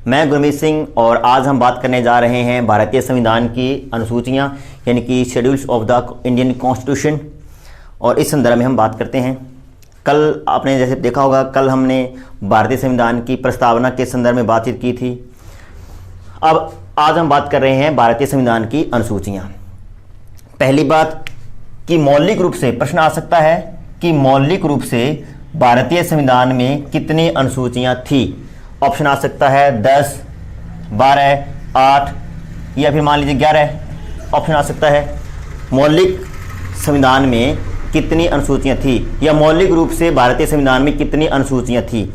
मैं गुरमीत सिंह और आज हम बात करने जा रहे हैं भारतीय संविधान की अनुसूचियाँ यानी कि schedules of the Indian constitution. और इस संदर्भ में हम बात करते हैं। कल आपने जैसे देखा होगा, कल हमने भारतीय संविधान की प्रस्तावना के संदर्भ में बातचीत की थी। अब आज हम बात कर रहे हैं भारतीय संविधान की अनुसूचियाँ। पहली बात कि मौलिक रूप से प्रश्न आ सकता है कि मौलिक रूप से भारतीय संविधान में कितनी अनुसूचियाँ थी। ऑप्शन आ सकता है 10, 12, 8 या फिर मान लीजिए 11 ऑप्शन आ सकता है। मौलिक संविधान में कितनी अनुसूचियाँ थी या मौलिक रूप से भारतीय संविधान में कितनी अनुसूचियाँ थी,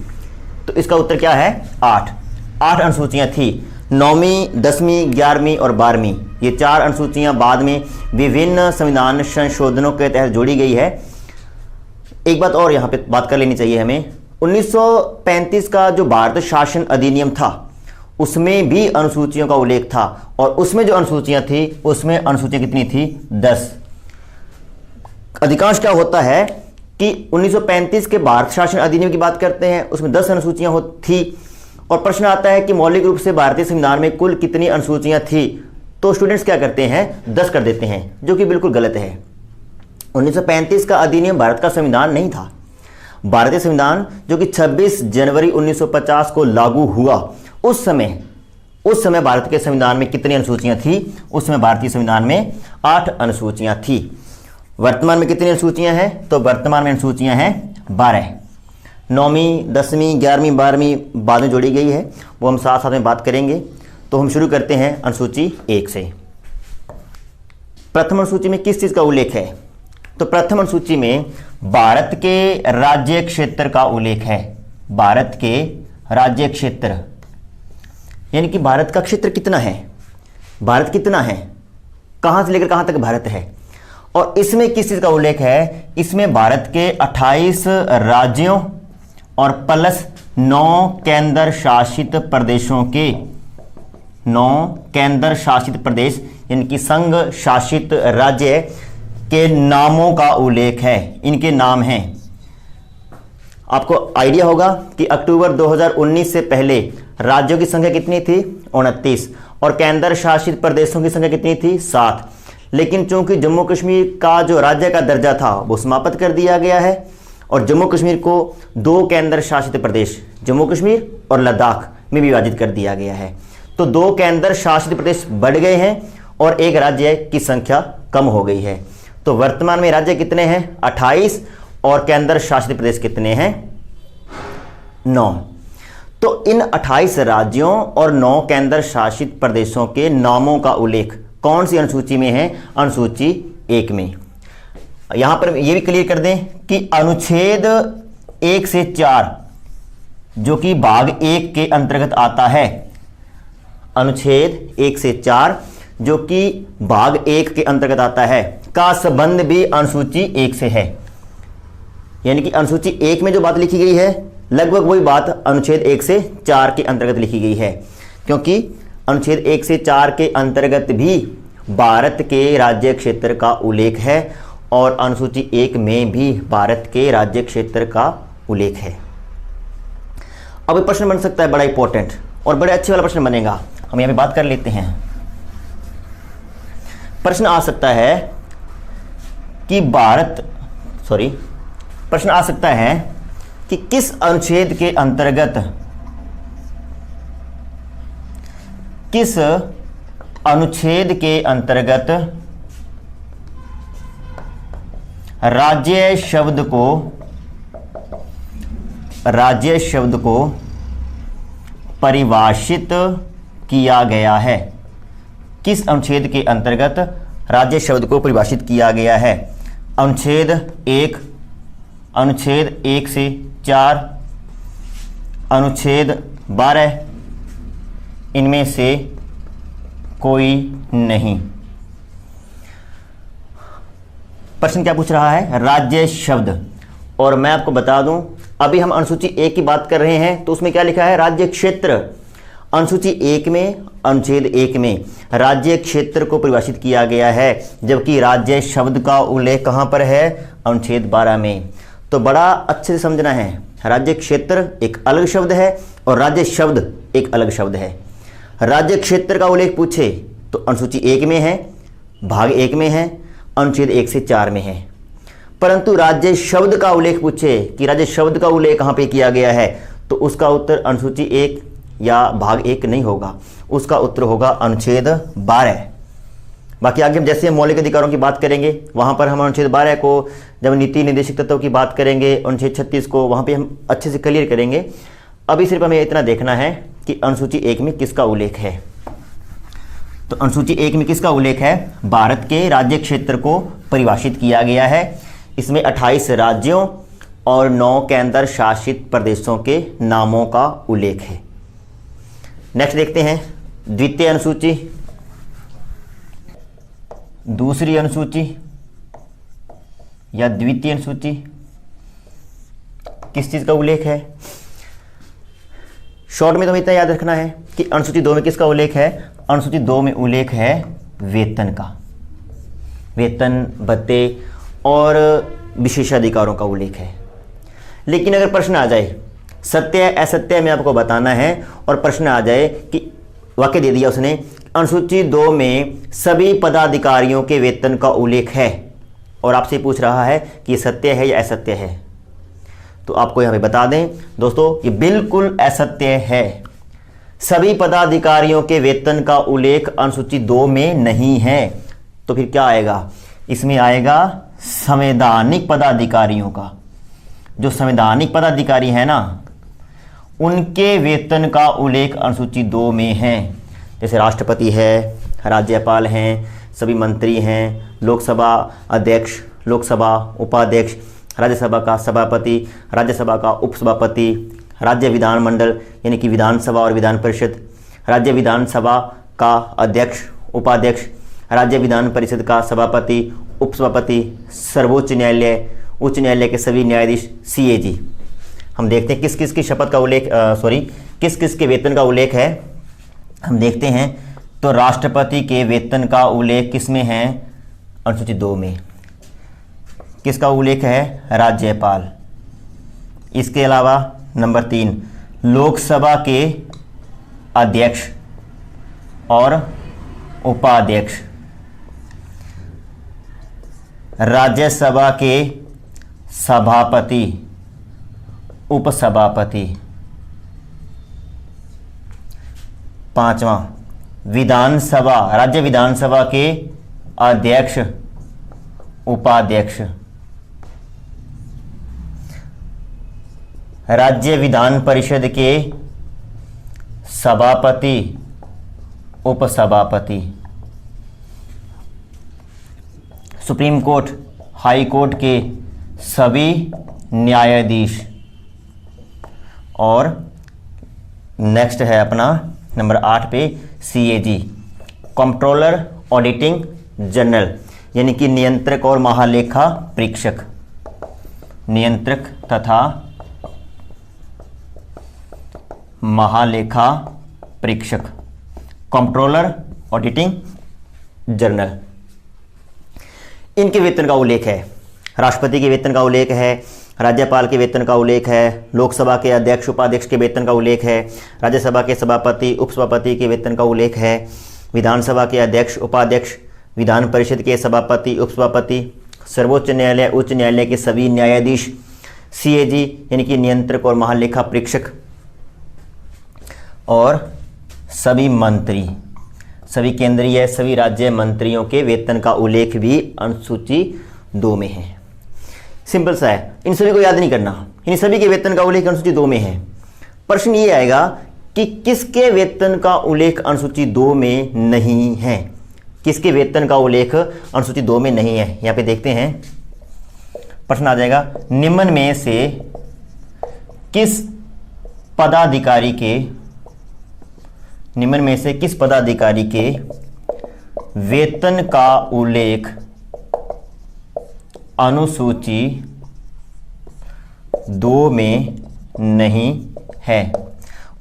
तो इसका उत्तर क्या है 8 अनुसूचियाँ थी। 9वीं, 10वीं, 11वीं और 12वीं ये 4 अनुसूचियाँ बाद में विभिन्न संविधान संशोधनों के तहत जोड़ी गई है। एक बात और यहाँ पे बात कर लेनी चाहिए हमें, 1935 का जो भारत शासन अधिनियम था उसमें भी अनुसूचियों का उल्लेख था और उसमें जो अनुसूचियां थी उसमें अनुसूचियां कितनी थी 10। अधिकांश क्या होता है कि 1935 के भारत शासन अधिनियम की बात करते हैं, उसमें 10 अनुसूचियां थी और प्रश्न आता है कि मौलिक रूप से भारतीय संविधान में कुल कितनी अनुसूचियां थी, तो स्टूडेंट्स क्या करते हैं 10 कर देते हैं, जो कि बिल्कुल गलत है। 1935 का अधिनियम भारत का संविधान नहीं था। भारतीय संविधान जो कि 26 जनवरी 1950 को लागू हुआ, उस समय भारत के संविधान में कितनी अनुसूचियां थी, उसमें भारतीय संविधान में 8 अनुसूचियां थी। वर्तमान में कितनी अनुसूचियां हैं, तो वर्तमान में अनुसूचियां हैं 12। 9वीं, 10वीं, 11वीं, 12वीं बाद में जोड़ी गई है, वो हम साथ साथ में बात करेंगे। तो हम शुरू करते हैं अनुसूची 1 से। प्रथम अनुसूची में किस चीज़ का उल्लेख है, तो प्रथम अनुसूची में भारत के राज्य क्षेत्र का उल्लेख है। भारत के राज्य क्षेत्र यानी कि भारत का क्षेत्र कितना है, भारत कितना है, कहां से लेकर कहां तक भारत है। और इसमें किस चीज का उल्लेख है, इसमें भारत के 28 राज्यों और प्लस 9 केंद्र शासित प्रदेशों के 9 केंद्र शासित प्रदेश यानी कि संघ शासित राज्य के नामों का उल्लेख है। इनके नाम हैं, आपको आइडिया होगा कि अक्टूबर 2019 से पहले राज्यों की संख्या कितनी थी 29 और केंद्र शासित प्रदेशों की संख्या कितनी थी 7। लेकिन चूंकि जम्मू कश्मीर का जो राज्य का दर्जा था वो समाप्त कर दिया गया है और जम्मू कश्मीर को 2 केंद्र शासित प्रदेश जम्मू कश्मीर और लद्दाख में विभाजित कर दिया गया है। तो 2 केंद्र शासित प्रदेश बढ़ गए हैं और एक राज्य की संख्या कम हो गई है। तो वर्तमान में राज्य कितने हैं 28 और केंद्र शासित प्रदेश कितने हैं 9। तो इन 28 राज्यों और 9 केंद्र शासित प्रदेशों के नामों का उल्लेख कौन सी अनुसूची में है, अनुसूची 1 में। यहां पर यह भी क्लियर कर दें कि अनुच्छेद 1 से 4 जो कि भाग 1 के अंतर्गत आता है, अनुच्छेद 1 से 4 जो कि भाग 1 के अंतर्गत आता है का संबंध भी अनुसूची 1 से है। यानी कि अनुसूची 1 में जो बात लिखी गई है लगभग वही बात अनुच्छेद 1 से 4 के अंतर्गत लिखी गई है, क्योंकि अनुच्छेद 1 से 4 के अंतर्गत भी भारत के राज्य क्षेत्र का उल्लेख है और अनुसूची 1 में भी भारत के राज्य क्षेत्र का उल्लेख है। अब एक प्रश्न बन सकता है बड़ा इंपॉर्टेंट और बड़े अच्छे वाला प्रश्न बनेगा, हम यहाँ पे बात कर लेते हैं। प्रश्न आ सकता है कि प्रश्न आ सकता है कि किस अनुच्छेद के अंतर्गत राज्य शब्द को परिभाषित किया गया है। किस अनुच्छेद के अंतर्गत राज्य शब्द को परिभाषित किया गया है। अनुच्छेद 1, अनुच्छेद 1 से 4, अनुच्छेद 12, इनमें से कोई नहीं। प्रश्न क्या पूछ रहा है, राज्य शब्द। और मैं आपको बता दूं, अभी हम अनुसूची 1 की बात कर रहे हैं तो उसमें क्या लिखा है राज्य क्षेत्र। अनुसूची 1 में, अनुच्छेद 1 में राज्य क्षेत्र को परिभाषित किया गया है, जबकि राज्य शब्द का उल्लेख कहां पर है, अनुच्छेद 12 में। तो बड़ा अच्छे से समझना है, राज्य क्षेत्र एक अलग शब्द है और राज्य शब्द एक अलग शब्द है। राज्य क्षेत्र का उल्लेख पूछे तो अनुसूची 1 में है, भाग 1 में है, अनुच्छेद 1 से 4 में है। परंतु राज्य शब्द का उल्लेख पूछे कि राज्य शब्द का उल्लेख कहाँ पे किया गया है, तो उसका उत्तर अनुसूची 1 या भाग 1 नहीं होगा, उसका उत्तर होगा अनुच्छेद 12। बाकी आगे हम जैसे मौलिक अधिकारों की बात करेंगे वहाँ पर हम अनुच्छेद 12 को, जब नीति निर्देशक तत्वों की बात करेंगे अनुच्छेद 36 को, वहाँ पे हम अच्छे से क्लियर करेंगे। अभी सिर्फ हमें इतना देखना है कि अनुसूची 1 में किसका उल्लेख है। तो अनुसूची 1 में किसका उल्लेख है? भारत के राज्य क्षेत्र को परिभाषित किया गया है। इसमें 28 राज्यों और 9 केंद्र शासित प्रदेशों के नामों का उल्लेख है। नेक्स्ट देखते हैं द्वितीय अनुसूची, दूसरी अनुसूची या द्वितीय अनुसूची, किस चीज़ का उल्लेख है? शॉर्ट में तो इतना याद रखना है कि अनुसूची 2 में किसका उल्लेख है? अनुसूची 2 में उल्लेख है वेतन का, वेतन भत्ते और विशेषाधिकारों का उल्लेख है। लेकिन अगर प्रश्न आ जाए, सत्य असत्य में आपको बताना है, और प्रश्न आ जाए कि वाक्य दे दिया उसने, अनुसूची 2 में सभी पदाधिकारियों के वेतन का उल्लेख है, और आपसे पूछ रहा है कि ये सत्य है या असत्य है, तो आपको यहाँ पे बता दें दोस्तों, ये बिल्कुल असत्य है। सभी पदाधिकारियों के वेतन का उल्लेख अनुसूची 2 में नहीं है। तो फिर क्या आएगा? इसमें आएगा संवैधानिक पदाधिकारियों का। जो संवैधानिक पदाधिकारी है ना, उनके वेतन का उल्लेख अनुसूची 2 में है। जैसे राष्ट्रपति है, राज्यपाल हैं, सभी मंत्री हैं, लोकसभा अध्यक्ष, लोकसभा उपाध्यक्ष, राज्यसभा का सभापति, राज्यसभा का उपसभापति, राज्य विधानमंडल यानी कि विधानसभा और विधान परिषद, राज्य विधानसभा का अध्यक्ष, उपाध्यक्ष, राज्य विधान परिषद का सभापति, उपसभापति, सर्वोच्च न्यायालय, उच्च न्यायालय के सभी न्यायाधीश, सीएजी। हम देखते हैं किस किस की शपथ का उल्लेख किस किस के वेतन का उल्लेख है। हम देखते हैं तो राष्ट्रपति के वेतन का उल्लेख किस में है? अनुसूची 2 में। किसका उल्लेख है? राज्यपाल। इसके अलावा नंबर 3, लोकसभा के अध्यक्ष और उपाध्यक्ष, राज्यसभा के सभापति, उपसभापति। 5वां, विधानसभा, राज्य विधानसभा के अध्यक्ष, उपाध्यक्ष, राज्य विधान परिषद के सभापति, उपसभापति, सुप्रीम कोर्ट, हाई कोर्ट के सभी न्यायाधीश, और नेक्स्ट है अपना नंबर 8 पे सीएजी, कंट्रोलर ऑडिटिंग जनरल, यानी कि नियंत्रक और महालेखा परीक्षक, नियंत्रक तथा महालेखा परीक्षक, कंट्रोलर ऑडिटिंग जनरल। इनके वेतन का उल्लेख है। राष्ट्रपति के वेतन का उल्लेख है, राज्यपाल के वेतन का उल्लेख है, लोकसभा के अध्यक्ष उपाध्यक्ष के वेतन का उल्लेख है, राज्यसभा के सभापति उपसभापति के वेतन का उल्लेख है, विधानसभा के अध्यक्ष उपाध्यक्ष, विधान परिषद के सभापति उपसभापति, सर्वोच्च न्यायालय उच्च न्यायालय के सभी न्यायाधीश, सीएजी यानी कि नियंत्रक और महालेखा परीक्षक, और सभी मंत्री, सभी केंद्रीय सभी राज्य मंत्रियों के वेतन का उल्लेख भी अनुसूची 2 में है। सिंपल सा है, इन सभी को याद नहीं करना, इन सभी के वेतन का उल्लेख अनुसूची 2 में है। प्रश्न ये आएगा कि किसके वेतन का उल्लेख अनुसूची 2 में नहीं है, किसके वेतन का उल्लेख अनुसूची 2 में नहीं है। यहाँ पे देखते हैं, प्रश्न आ जाएगा, निम्न में से किस पदाधिकारी के, निम्न में से किस पदाधिकारी के वेतन का उल्लेख अनुसूची 2 में नहीं है।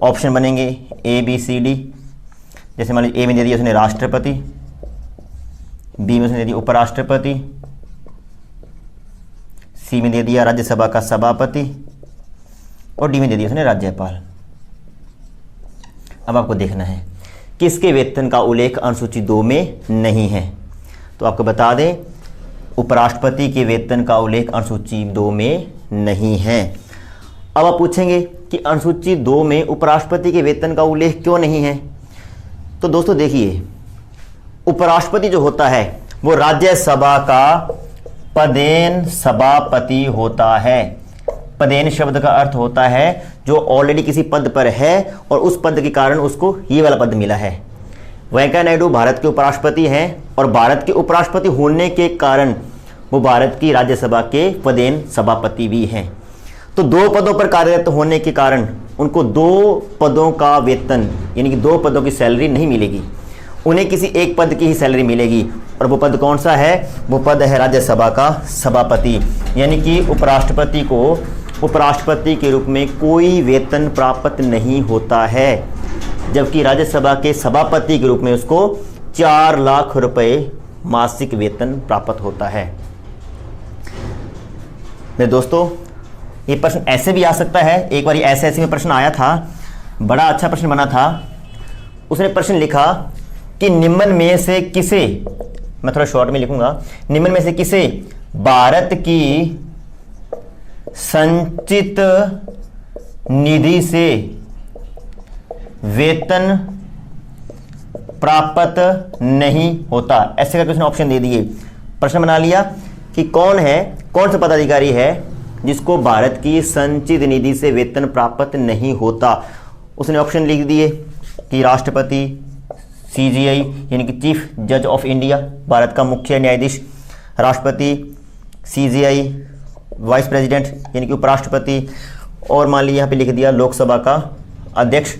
ऑप्शन बनेंगे ए बी सी डी। जैसे मान लीजिए ए में दे दिया उसने राष्ट्रपति, बी में उसने दे दिया उपराष्ट्रपति, सी में दे दिया राज्यसभा का सभापति और डी में दे दिया उसने राज्यपाल। अब आपको देखना है किसके वेतन का उल्लेख अनुसूची 2 में नहीं है। तो आपको बता दें उपराष्ट्रपति के वेतन का उल्लेख अनुसूची 2 में नहीं है। अब आप पूछेंगे कि अनुसूची 2 में उपराष्ट्रपति के वेतन का उल्लेख क्यों नहीं है। तो दोस्तों देखिए, उपराष्ट्रपति जो होता है वो राज्यसभा का पदेन सभापति होता है। पदेन शब्द का अर्थ होता है जो ऑलरेडी किसी पद पर है और उस पद के कारण उसको ये वाला पद मिला है। वेंकैया नायडू भारत के उपराष्ट्रपति हैं और भारत के उपराष्ट्रपति होने के कारण वो भारत की राज्यसभा के पदेन सभापति भी हैं। तो 2 पदों पर कार्यरत होने के कारण उनको 2 पदों का वेतन यानी कि 2 पदों की सैलरी नहीं मिलेगी, उन्हें किसी एक पद की ही सैलरी मिलेगी। और वो पद कौन सा है? वो पद है राज्यसभा का सभापति। यानी कि उपराष्ट्रपति को उपराष्ट्रपति के रूप में कोई वेतन प्राप्त नहीं होता है, जबकि राज्यसभा के सभापति के रूप में उसको 4 लाख रुपए मासिक वेतन प्राप्त होता है। मेरे दोस्तों, ये प्रश्न ऐसे भी आ सकता है। एक बार ऐसे में प्रश्न आया था, बड़ा अच्छा प्रश्न बना था। उसने प्रश्न लिखा कि निम्न में से किसे, मैं थोड़ा शॉर्ट में लिखूंगा, निम्न में से किसे भारत की संचित निधि से वेतन प्राप्त नहीं होता। ऐसे करके उसने ऑप्शन दे दिए। प्रश्न बना लिया कि कौन सा पदाधिकारी है जिसको भारत की संचित निधि से वेतन प्राप्त नहीं होता। उसने ऑप्शन लिख दिए कि राष्ट्रपति, CJI यानी कि चीफ जज ऑफ इंडिया, भारत का मुख्य न्यायाधीश, राष्ट्रपति, CJI वाइस प्रेसिडेंट यानी कि उपराष्ट्रपति, और मान लीजिए यहाँ पे लिख दिया लोकसभा का अध्यक्ष।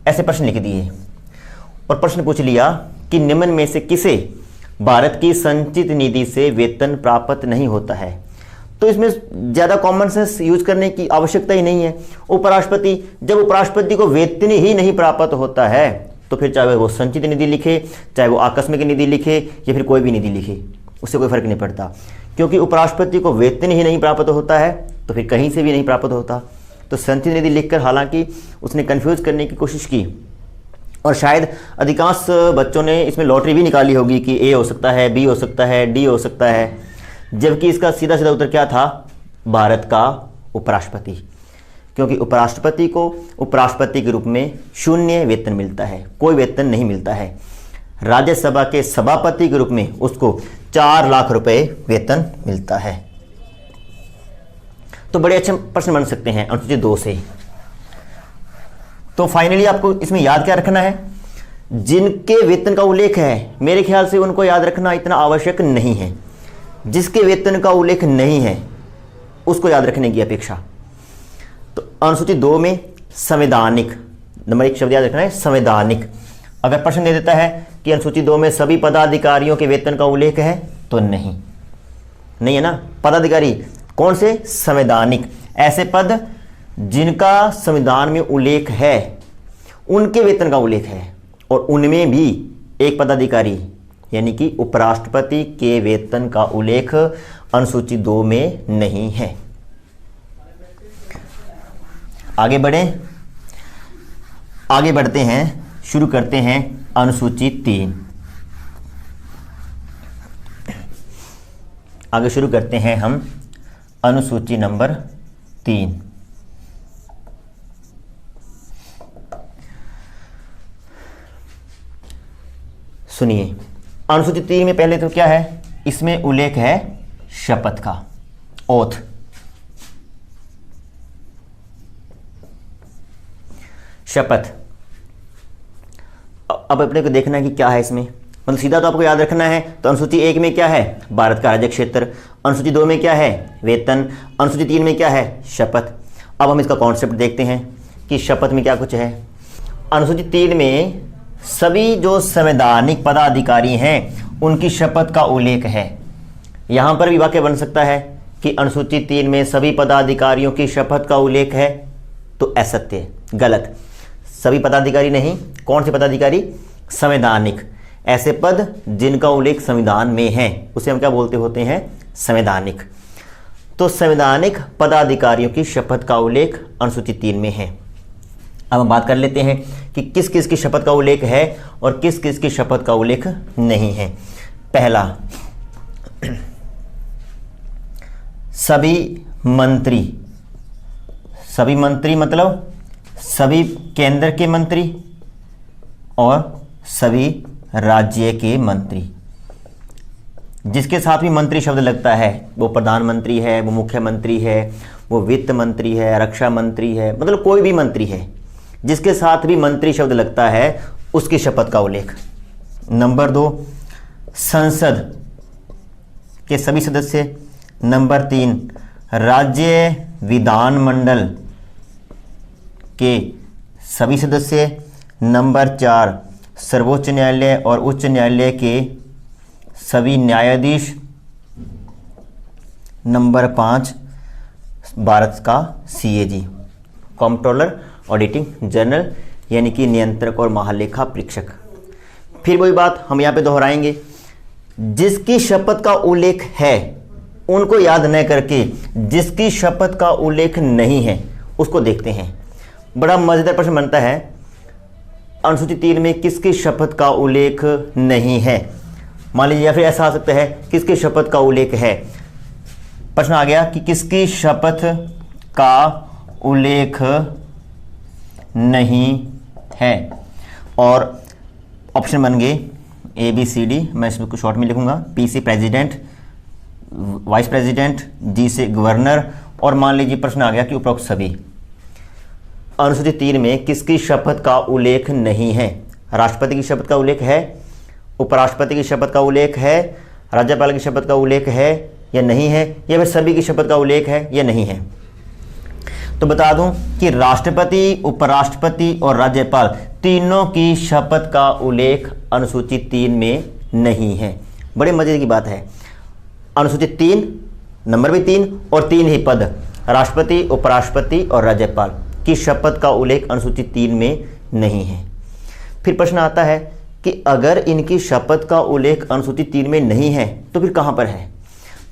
ऐसे प्रश्न लिख दिए और प्रश्न पूछ लिया कि निम्न में से किसे भारत की संचित निधि से वेतन प्राप्त नहीं होता है। तो इसमें ज़्यादा कॉमन सेंस यूज करने की आवश्यकता ही नहीं है। उपराष्ट्रपति, जब उपराष्ट्रपति को वेतन ही नहीं प्राप्त होता है तो फिर चाहे वो संचित निधि लिखे, चाहे वो आकस्मिक निधि लिखे या फिर कोई भी निधि लिखे, उससे कोई फर्क नहीं पड़ता। क्योंकि उपराष्ट्रपति को वेतन ही नहीं प्राप्त होता है तो फिर कहीं से भी नहीं प्राप्त होता। तो संचित निधि लिखकर हालांकि उसने कंफ्यूज करने की कोशिश की और शायद अधिकांश बच्चों ने इसमें लॉटरी भी निकाली होगी कि ए हो सकता है, बी हो सकता है, डी हो सकता है, जबकि इसका सीधा सीधा उत्तर क्या था? भारत का उपराष्ट्रपति। क्योंकि उपराष्ट्रपति को उपराष्ट्रपति के रूप में शून्य वेतन मिलता है, कोई वेतन नहीं मिलता है। राज्यसभा के सभापति के रूप में उसको 4 लाख रुपए वेतन मिलता है। तो बड़े अच्छे प्रश्न बन सकते हैं अनुसूची 2 से। तो फाइनली आपको इसमें याद क्या रखना है? जिनके वेतन का उल्लेख है, मेरे ख्याल से उनको याद रखना इतना आवश्यक नहीं है। जिसके वेतन का उल्लेख नहीं है उसको याद रखने की अपेक्षा। तो अनुसूची 2 में संवैधानिक, नंबर 1 शब्द याद रखना है, संवैधानिक। अगर प्रश्न दे देता है कि अनुसूची 2 में सभी पदाधिकारियों के वेतन का उल्लेख है, तो नहीं है ना। पदाधिकारी कौन से? संवैधानिक। ऐसे पद जिनका संविधान में उल्लेख है उनके वेतन का उल्लेख है, और उनमें भी एक पदाधिकारी यानी कि उपराष्ट्रपति के वेतन का उल्लेख अनुसूची 2 में नहीं है। आगे बढ़ते हैं, शुरू करते हैं अनुसूची 3। आगे शुरू करते हैं हम अनुसूची नंबर 3। सुनिए, अनुसूची 3 में पहले तो क्या है? इसमें उल्लेख है शपथ का, ओथ। शपथ। अब अपने को देखना है कि क्या है इसमें, मतलब सीधा तो आपको याद रखना है। तो अनुसूची 1 में क्या है? भारत का राज्य क्षेत्र। अनुसूची 2 में क्या है? वेतन। अनुसूची 3 में क्या है? शपथ। अब हम इसका कॉन्सेप्ट देखते हैं कि शपथ में क्या कुछ है। अनुसूची 3 में सभी जो संवैधानिक पदाधिकारी हैं उनकी शपथ का उल्लेख है। यहाँ पर भी वाक्य बन सकता है कि अनुसूची 3 में सभी पदाधिकारियों की शपथ का उल्लेख है, तो असत्य है, गलत। सभी पदाधिकारी नहीं। कौन से पदाधिकारी? संवैधानिक। ऐसे पद जिनका उल्लेख संविधान में है उसे हम क्या बोलते होते हैं? संवैधानिक। तो संवैधानिक पदाधिकारियों की शपथ का उल्लेख अनुसूची 3 में है। अब हम बात कर लेते हैं कि किस किस की शपथ का उल्लेख है और किस किस की शपथ का उल्लेख नहीं है। पहला, सभी मंत्री, सभी मंत्री मतलब सभी केंद्र के मंत्री और सभी राज्य के मंत्री। जिसके साथ भी मंत्री शब्द लगता है, वो प्रधानमंत्री है, वो मुख्यमंत्री है, वो वित्त मंत्री है, रक्षा मंत्री है, मतलब कोई भी मंत्री है, जिसके साथ भी मंत्री शब्द लगता है उसकी शपथ का उल्लेख। नंबर 2, संसद के सभी सदस्य। नंबर 3, राज्य विधानमंडल के सभी सदस्य। नंबर 4, सर्वोच्च न्यायालय और उच्च न्यायालय के सभी न्यायाधीश। नंबर 5, भारत का CAG, कंट्रोलर ऑडिटिंग जनरल, यानी कि नियंत्रक और महालेखा परीक्षक। फिर वही बात हम यहाँ पे दोहराएंगे, जिसकी शपथ का उल्लेख है उनको याद न करके जिसकी शपथ का उल्लेख नहीं है उसको देखते हैं। बड़ा मजेदार प्रश्न बनता है, अनुसूची 3 में किसकी शपथ का उल्लेख नहीं है, मान लीजिए, या फिर ऐसा आ सकता है किसकी शपथ का उल्लेख है। प्रश्न आ गया कि किसकी शपथ का उल्लेख नहीं है, और ऑप्शन बन गए ABCD। मैं इसको शॉर्ट में लिखूंगा, P से प्रेसिडेंट, वाइस प्रेसिडेंट, G से गवर्नर, और मान लीजिए प्रश्न आ गया कि उपरोक्त सभी। अनुसूची 3 में किसकी शपथ का उल्लेख नहीं है? राष्ट्रपति की शपथ का उल्लेख है, उपराष्ट्रपति की शपथ का उल्लेख है, राज्यपाल की शपथ का उल्लेख है या नहीं है, या फिर सभी की शपथ का उल्लेख है या नहीं है। तो बता दूं कि राष्ट्रपति, उपराष्ट्रपति और राज्यपाल तीनों की शपथ का उल्लेख अनुसूची 3 में नहीं है। बड़े मजे की बात है, अनुसूची 3, नंबर भी 3 और 3 ही पद, राष्ट्रपति, उपराष्ट्रपति और राज्यपाल की शपथ का उल्लेख अनुसूची 3 में नहीं है। फिर प्रश्न आता है कि अगर इनकी शपथ का उल्लेख अनुसूची 3 में नहीं है तो फिर कहां पर है?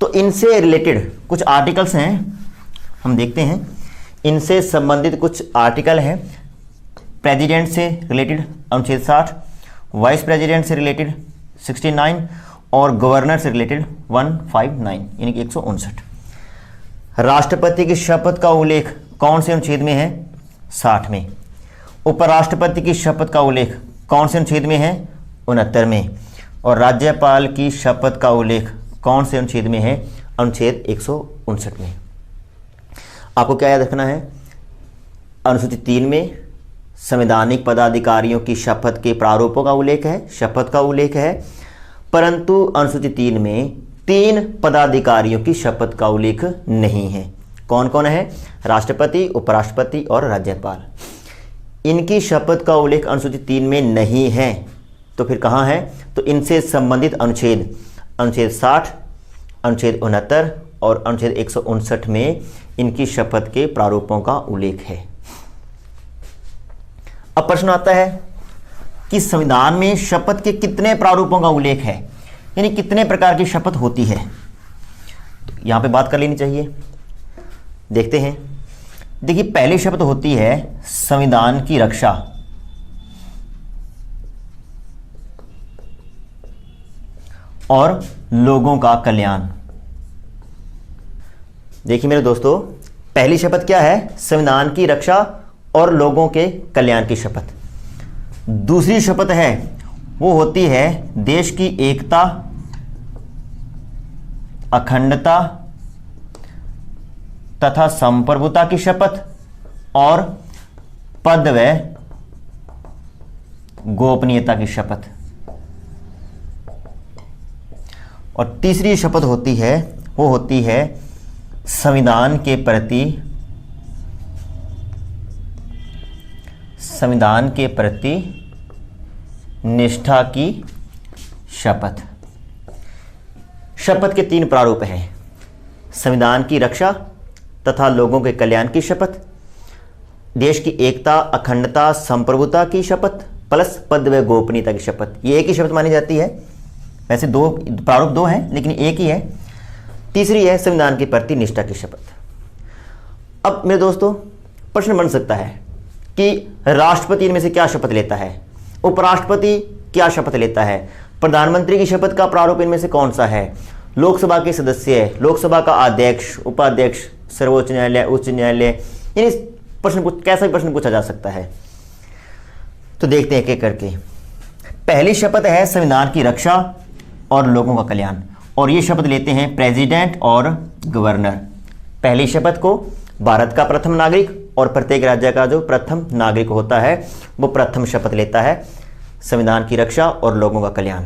तो इनसे रिलेटेड कुछ आर्टिकल्स हैं, हम देखते हैं। इनसे संबंधित कुछ आर्टिकल हैं। प्रेसिडेंट से रिलेटेड अनुच्छेद 60, वाइस प्रेसिडेंट से रिलेटेड 69 और गवर्नर से रिलेटेड 159, यानी कि 159। राष्ट्रपति की शपथ का उल्लेख कौन से अनुच्छेद में है? 60 में। उपराष्ट्रपति की शपथ का उल्लेख कौन से अनुच्छेद में है? 69 में। और राज्यपाल की शपथ का उल्लेख कौन से अनुच्छेद में है? अनुच्छेद 159 में। आपको क्या याद रखना है? अनुसूची 3 में संवैधानिक पदाधिकारियों की शपथ के प्रारूपों का उल्लेख है, शपथ का उल्लेख है, परंतु अनुसूची 3 में 3 पदाधिकारियों की शपथ का उल्लेख नहीं है। कौन कौन है? राष्ट्रपति, उपराष्ट्रपति और राज्यपाल। इनकी शपथ का उल्लेख अनुसूची 3 में नहीं है, तो फिर कहाँ है? तो इनसे संबंधित अनुच्छेद, अनुच्छेद 60, अनुच्छेद 69 और अनुच्छेद 159 में इनकी शपथ के प्रारूपों का उल्लेख है। अब प्रश्न आता है कि संविधान में शपथ के कितने प्रारूपों का उल्लेख है, यानी कितने प्रकार की शपथ होती है। तो यहां पे बात कर लेनी चाहिए। देखते हैं। देखिए, पहली शपथ होती है संविधान की रक्षा, और लोगों का कल्याण। देखिए मेरे दोस्तों, पहली शपथ क्या है? संविधान की रक्षा और लोगों के कल्याण की शपथ। दूसरी शपथ है वो होती है देश की एकता, अखंडता तथा संप्रभुता की शपथ और पद व गोपनीयता की शपथ। और तीसरी शपथ होती है वो होती है संविधान के प्रति निष्ठा की शपथ। शपथ के 3 प्रारूप हैं, संविधान की रक्षा तथा लोगों के कल्याण की शपथ, देश की एकता, अखंडता, संप्रभुता की शपथ प्लस पद व गोपनीयता की शपथ। ये एक ही शपथ मानी जाती है। वैसे 2 प्रारूप 2 हैं लेकिन एक ही है। तीसरी है संविधान के प्रति निष्ठा की शपथ। अब मेरे दोस्तों प्रश्न बन सकता है कि राष्ट्रपति इनमें से क्या शपथ लेता है, उपराष्ट्रपति क्या शपथ लेता है, प्रधानमंत्री की शपथ का प्रारूप इनमें से कौन सा है, लोकसभा के सदस्य, लोकसभा का अध्यक्ष, उपाध्यक्ष, सर्वोच्च न्यायालय, उच्च न्यायालय, यानी कैसा भी प्रश्न पूछा जा सकता है। तो देखते हैं एक एक करके। पहली शपथ है संविधान की रक्षा और लोगों का कल्याण, और ये शपथ लेते हैं प्रेसिडेंट और गवर्नर। पहली शपथ को भारत का प्रथम नागरिक और प्रत्येक राज्य का जो प्रथम नागरिक होता है वो प्रथम शपथ लेता है संविधान की रक्षा और लोगों का कल्याण।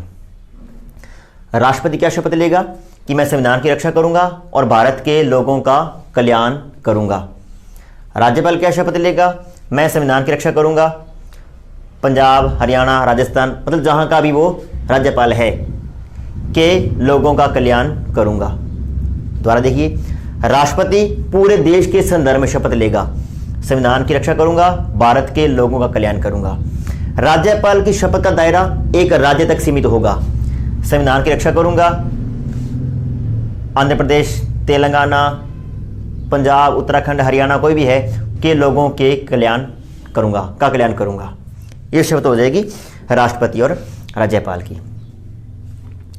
राष्ट्रपति क्या शपथ लेगा कि मैं संविधान की रक्षा करूंगा और भारत के लोगों का कल्याण करूंगा। राज्यपाल क्या शपथ लेगा, मैं संविधान की रक्षा करूंगा, पंजाब, हरियाणा, राजस्थान, मतलब जहां का भी वो राज्यपाल है के लोगों का कल्याण करूंगा। दोबारा देखिए, राष्ट्रपति पूरे देश के संदर्भ में शपथ लेगा, संविधान की रक्षा करूंगा, भारत के लोगों का कल्याण करूंगा। राज्यपाल की शपथ का दायरा एक राज्य तक सीमित होगा, संविधान की रक्षा करूंगा, आंध्र प्रदेश, तेलंगाना, पंजाब, उत्तराखंड, हरियाणा कोई भी है के लोगों के कल्याण करूंगा। यह शपथ हो जाएगी राष्ट्रपति और राज्यपाल की।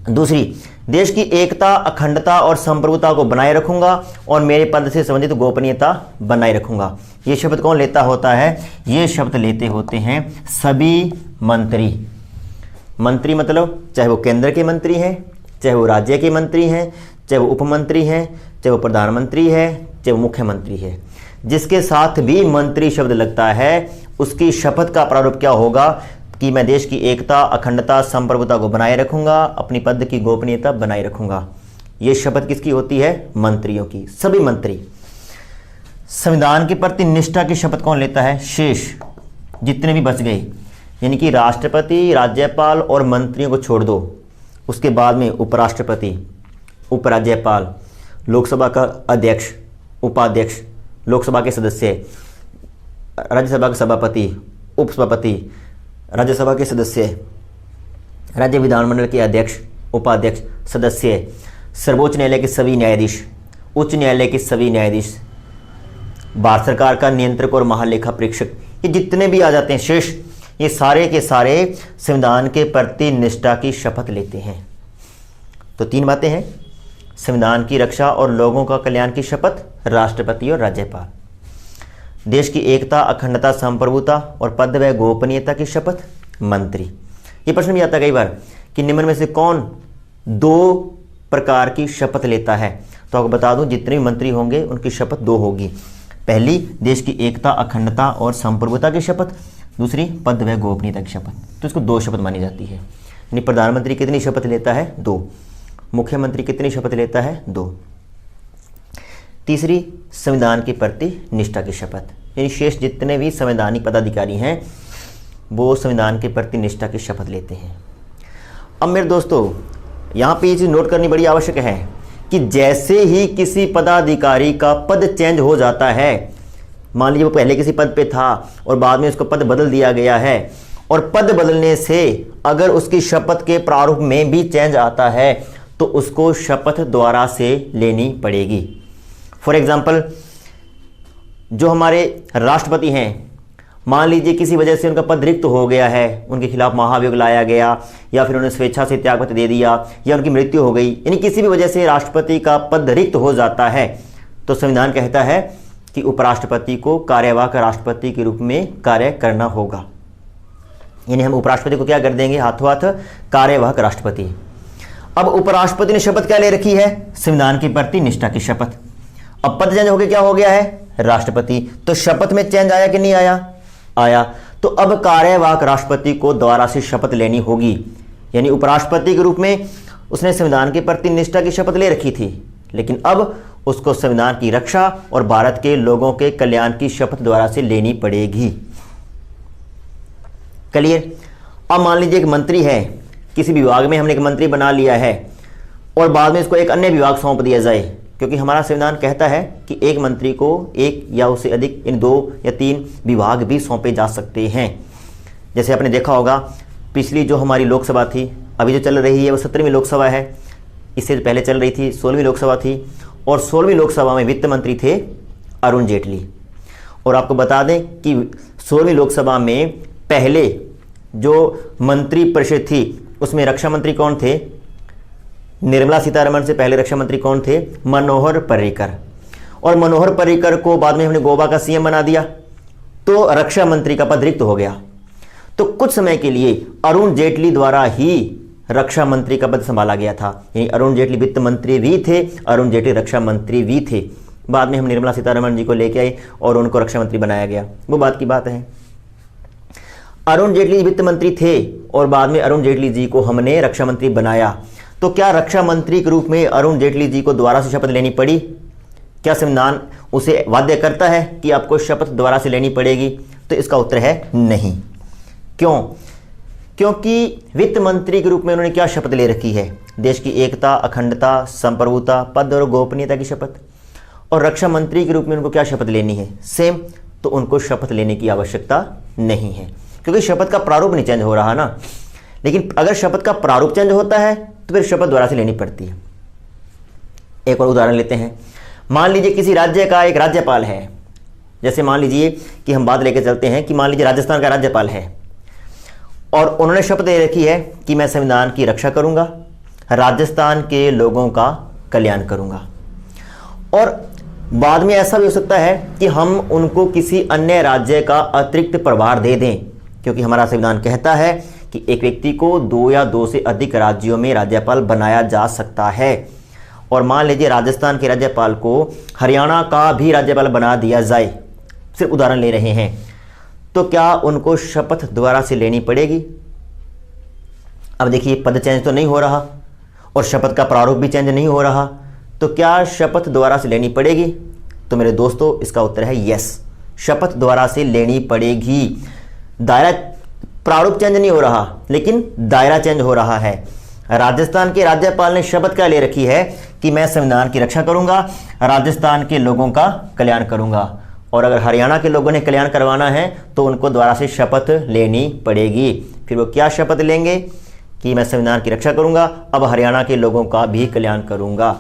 दूसरी, देश की एकता, अखंडता और संप्रभुता को बनाए रखूंगा और मेरे पद से संबंधित गोपनीयता बनाए रखूंगा। यह शपथ कौन लेता होता है, ये शपथ लेते होते हैं सभी मंत्री। मंत्री मतलब चाहे वो केंद्र के मंत्री हैं, चाहे वो राज्य के मंत्री हैं, चाहे वो उपमंत्री हैं, चाहे वो प्रधानमंत्री है, चाहे वो मुख्यमंत्री है, जिसके साथ भी मंत्री शब्द लगता है उसकी शपथ का प्रारूप क्या होगा कि मैं देश की एकता, अखंडता, संप्रभुता को बनाए रखूंगा, अपनी पद की गोपनीयता बनाए रखूंगा। यह शपथ किसकी होती है, मंत्रियों की। सभी मंत्री। संविधान के प्रति निष्ठा की शपथ कौन लेता है, शेष जितने भी बच गए, यानी कि राष्ट्रपति, राज्यपाल और मंत्रियों को छोड़ दो, उसके बाद में उपराष्ट्रपति, उपराज्यपाल, लोकसभा का अध्यक्ष, उपाध्यक्ष, लोकसभा के सदस्य, राज्यसभा के सभापति, उपसभापति, राज्यसभा के सदस्य, राज्य विधानमंडल के अध्यक्ष, उपाध्यक्ष, सदस्य, सर्वोच्च न्यायालय के सभी न्यायाधीश, उच्च न्यायालय के सभी न्यायाधीश, भारत सरकार का नियंत्रक और महालेखा परीक्षक, ये जितने भी आ जाते हैं शेष, ये सारे के सारे संविधान के प्रति निष्ठा की शपथ लेते हैं। तो तीन बातें हैं, संविधान की रक्षा और लोगों का कल्याण की शपथ राष्ट्रपति और राज्यपाल, देश की एकता, अखंडता, संप्रभुता और पद व गोपनीयता की शपथ मंत्री। ये प्रश्न भी आता है कई बार कि निम्न में से कौन दो प्रकार की शपथ लेता है, तो आपको बता दूं जितने भी मंत्री होंगे उनकी शपथ दो होगी। पहली देश की एकता, अखंडता और संप्रभुता की शपथ, दूसरी पद व गोपनीयता की शपथ। तो इसको दो शपथ मानी जाती है। यानी प्रधानमंत्री कितनी शपथ लेता है, दो। मुख्यमंत्री कितनी शपथ लेता है, दो। तीसरी संविधान के प्रति निष्ठा की शपथ, यानी शेष जितने भी संवैधानिक पदाधिकारी हैं वो संविधान के प्रति निष्ठा की शपथ लेते हैं। अब मेरे दोस्तों यहाँ पे ये चीज़ नोट करनी बड़ी आवश्यक है कि जैसे ही किसी पदाधिकारी का पद चेंज हो जाता है, मान लीजिए वो पहले किसी पद पे था और बाद में उसको पद बदल दिया गया है, और पद बदलने से अगर उसकी शपथ के प्रारूप में भी चेंज आता है तो उसको शपथ दोबारा से लेनी पड़ेगी। फॉर एग्जाम्पल, जो हमारे राष्ट्रपति हैं, मान लीजिए किसी वजह से उनका पद रिक्त हो गया है, उनके खिलाफ महाभियोग लाया गया, या फिर उन्हें स्वेच्छा से त्यागपत्र दे दिया, या उनकी मृत्यु हो गई, यानी किसी भी वजह से राष्ट्रपति का पद रिक्त हो जाता है, तो संविधान कहता है कि उपराष्ट्रपति को कार्यवाहक राष्ट्रपति के रूप में कार्य करना होगा। यानी हम उपराष्ट्रपति को क्या कर देंगे, हाथों हाथ कार्यवाहक राष्ट्रपति। अब उपराष्ट्रपति ने शपथ क्या ले रखी है, संविधान के प्रति निष्ठा की शपथ। अब पद चेंज हो गया, क्या हो गया है, राष्ट्रपति। तो शपथ में चेंज आया कि नहीं आया, आया। तो अब कार्यवाहक राष्ट्रपति को दोबारा से शपथ लेनी होगी। यानी उपराष्ट्रपति के रूप में उसने संविधान के प्रति निष्ठा की शपथ ले रखी थी, लेकिन अब उसको संविधान की रक्षा और भारत के लोगों के कल्याण की शपथ दोबारा से लेनी पड़ेगी। क्लियर। अब मान लीजिए एक मंत्री है, किसी विभाग में हमने एक मंत्री बना लिया है और बाद में इसको एक अन्य विभाग सौंप दिया जाए, क्योंकि हमारा संविधान कहता है कि एक मंत्री को एक या उससे अधिक इन 2 या 3 विभाग भी सौंपे जा सकते हैं। जैसे आपने देखा होगा पिछली जो हमारी लोकसभा थी, अभी जो चल रही है वो 17वीं लोकसभा है, इससे पहले चल रही थी 16वीं लोकसभा थी, और 16वीं लोकसभा में वित्त मंत्री थे अरुण जेटली। और आपको बता दें कि 16वीं लोकसभा में पहले जो मंत्री परिषद थी उसमें रक्षा मंत्री कौन थे? निर्मला सीतारमण से पहले रक्षा मंत्री कौन थे? मनोहर पर्रिकर। और मनोहर पर्रिकर को बाद में हमने गोवा का सीएम बना दिया, तो रक्षा मंत्री का पद रिक्त हो गया। तो कुछ समय के लिए अरुण जेटली द्वारा ही रक्षा मंत्री का पद संभाला गया था। यानी अरुण जेटली वित्त मंत्री भी थे, अरुण जेटली रक्षा मंत्री भी थे। बाद में हम निर्मला सीतारमण जी को लेके आए और उनको रक्षा मंत्री बनाया गया, वो बात की बात है। अरुण जेटली वित्त मंत्री थे और बाद में अरुण जेटली जी को हमने रक्षा मंत्री बनाया। तो क्या रक्षा मंत्री के रूप में अरुण जेटली जी को दोबारा से शपथ लेनी पड़ी? क्या संविधान उसे बाध्य करता है कि आपको शपथ दोबारा से लेनी पड़ेगी? तो इसका उत्तर है नहीं। क्यों? क्योंकि वित्त मंत्री के रूप में उन्होंने क्या शपथ ले रखी है? देश की एकता, अखंडता, संप्रभुता, पद और गोपनीयता की शपथ। और रक्षा मंत्री के रूप में उनको क्या शपथ लेनी है? सेम। तो उनको शपथ लेने की आवश्यकता नहीं है, क्योंकि शपथ का प्रारूप नहीं चेंज हो रहा ना। लेकिन अगर शपथ का प्रारूप चेंज होता है तो फिर शपथ दोबारा से लेनी पड़ती है। एक और उदाहरण लेते हैं। मान लीजिए किसी राज्य का एक राज्यपाल है, जैसे मान लीजिए कि हम बात लेकर चलते हैं कि मान लीजिए राजस्थान का राज्यपाल है और उन्होंने शपथ ले रखी है कि मैं संविधान की रक्षा करूंगा, राजस्थान के लोगों का कल्याण करूंगा। और बाद में ऐसा भी हो सकता है कि हम उनको किसी अन्य राज्य का अतिरिक्त प्रभार दे दें, क्योंकि हमारा संविधान कहता है कि एक व्यक्ति को 2 या 2 से अधिक राज्यों में राज्यपाल बनाया जा सकता है। और मान लीजिए राजस्थान के राज्यपाल को हरियाणा का भी राज्यपाल बना दिया जाए, सिर्फ उदाहरण ले रहे हैं, तो क्या उनको शपथ दोबारा से लेनी पड़ेगी? अब देखिए, पद चेंज तो नहीं हो रहा और शपथ का प्रारूप भी चेंज नहीं हो रहा, तो क्या शपथ दोबारा से लेनी पड़ेगी? तो मेरे दोस्तों, इसका उत्तर है यस, शपथ दोबारा से लेनी पड़ेगी। दायरा, प्रारूप चेंज नहीं हो रहा लेकिन दायरा चेंज हो रहा है। राजस्थान के राज्यपाल ने शपथ क्या ले रखी है कि मैं संविधान की रक्षा करूंगा, राजस्थान के लोगों का कल्याण करूंगा। और अगर हरियाणा के लोगों ने कल्याण करवाना है तो उनको दोबारा से शपथ लेनी पड़ेगी। फिर वो क्या शपथ लेंगे कि मैं संविधान की रक्षा करूंगा, अब हरियाणा के लोगों का भी कल्याण करूंगा।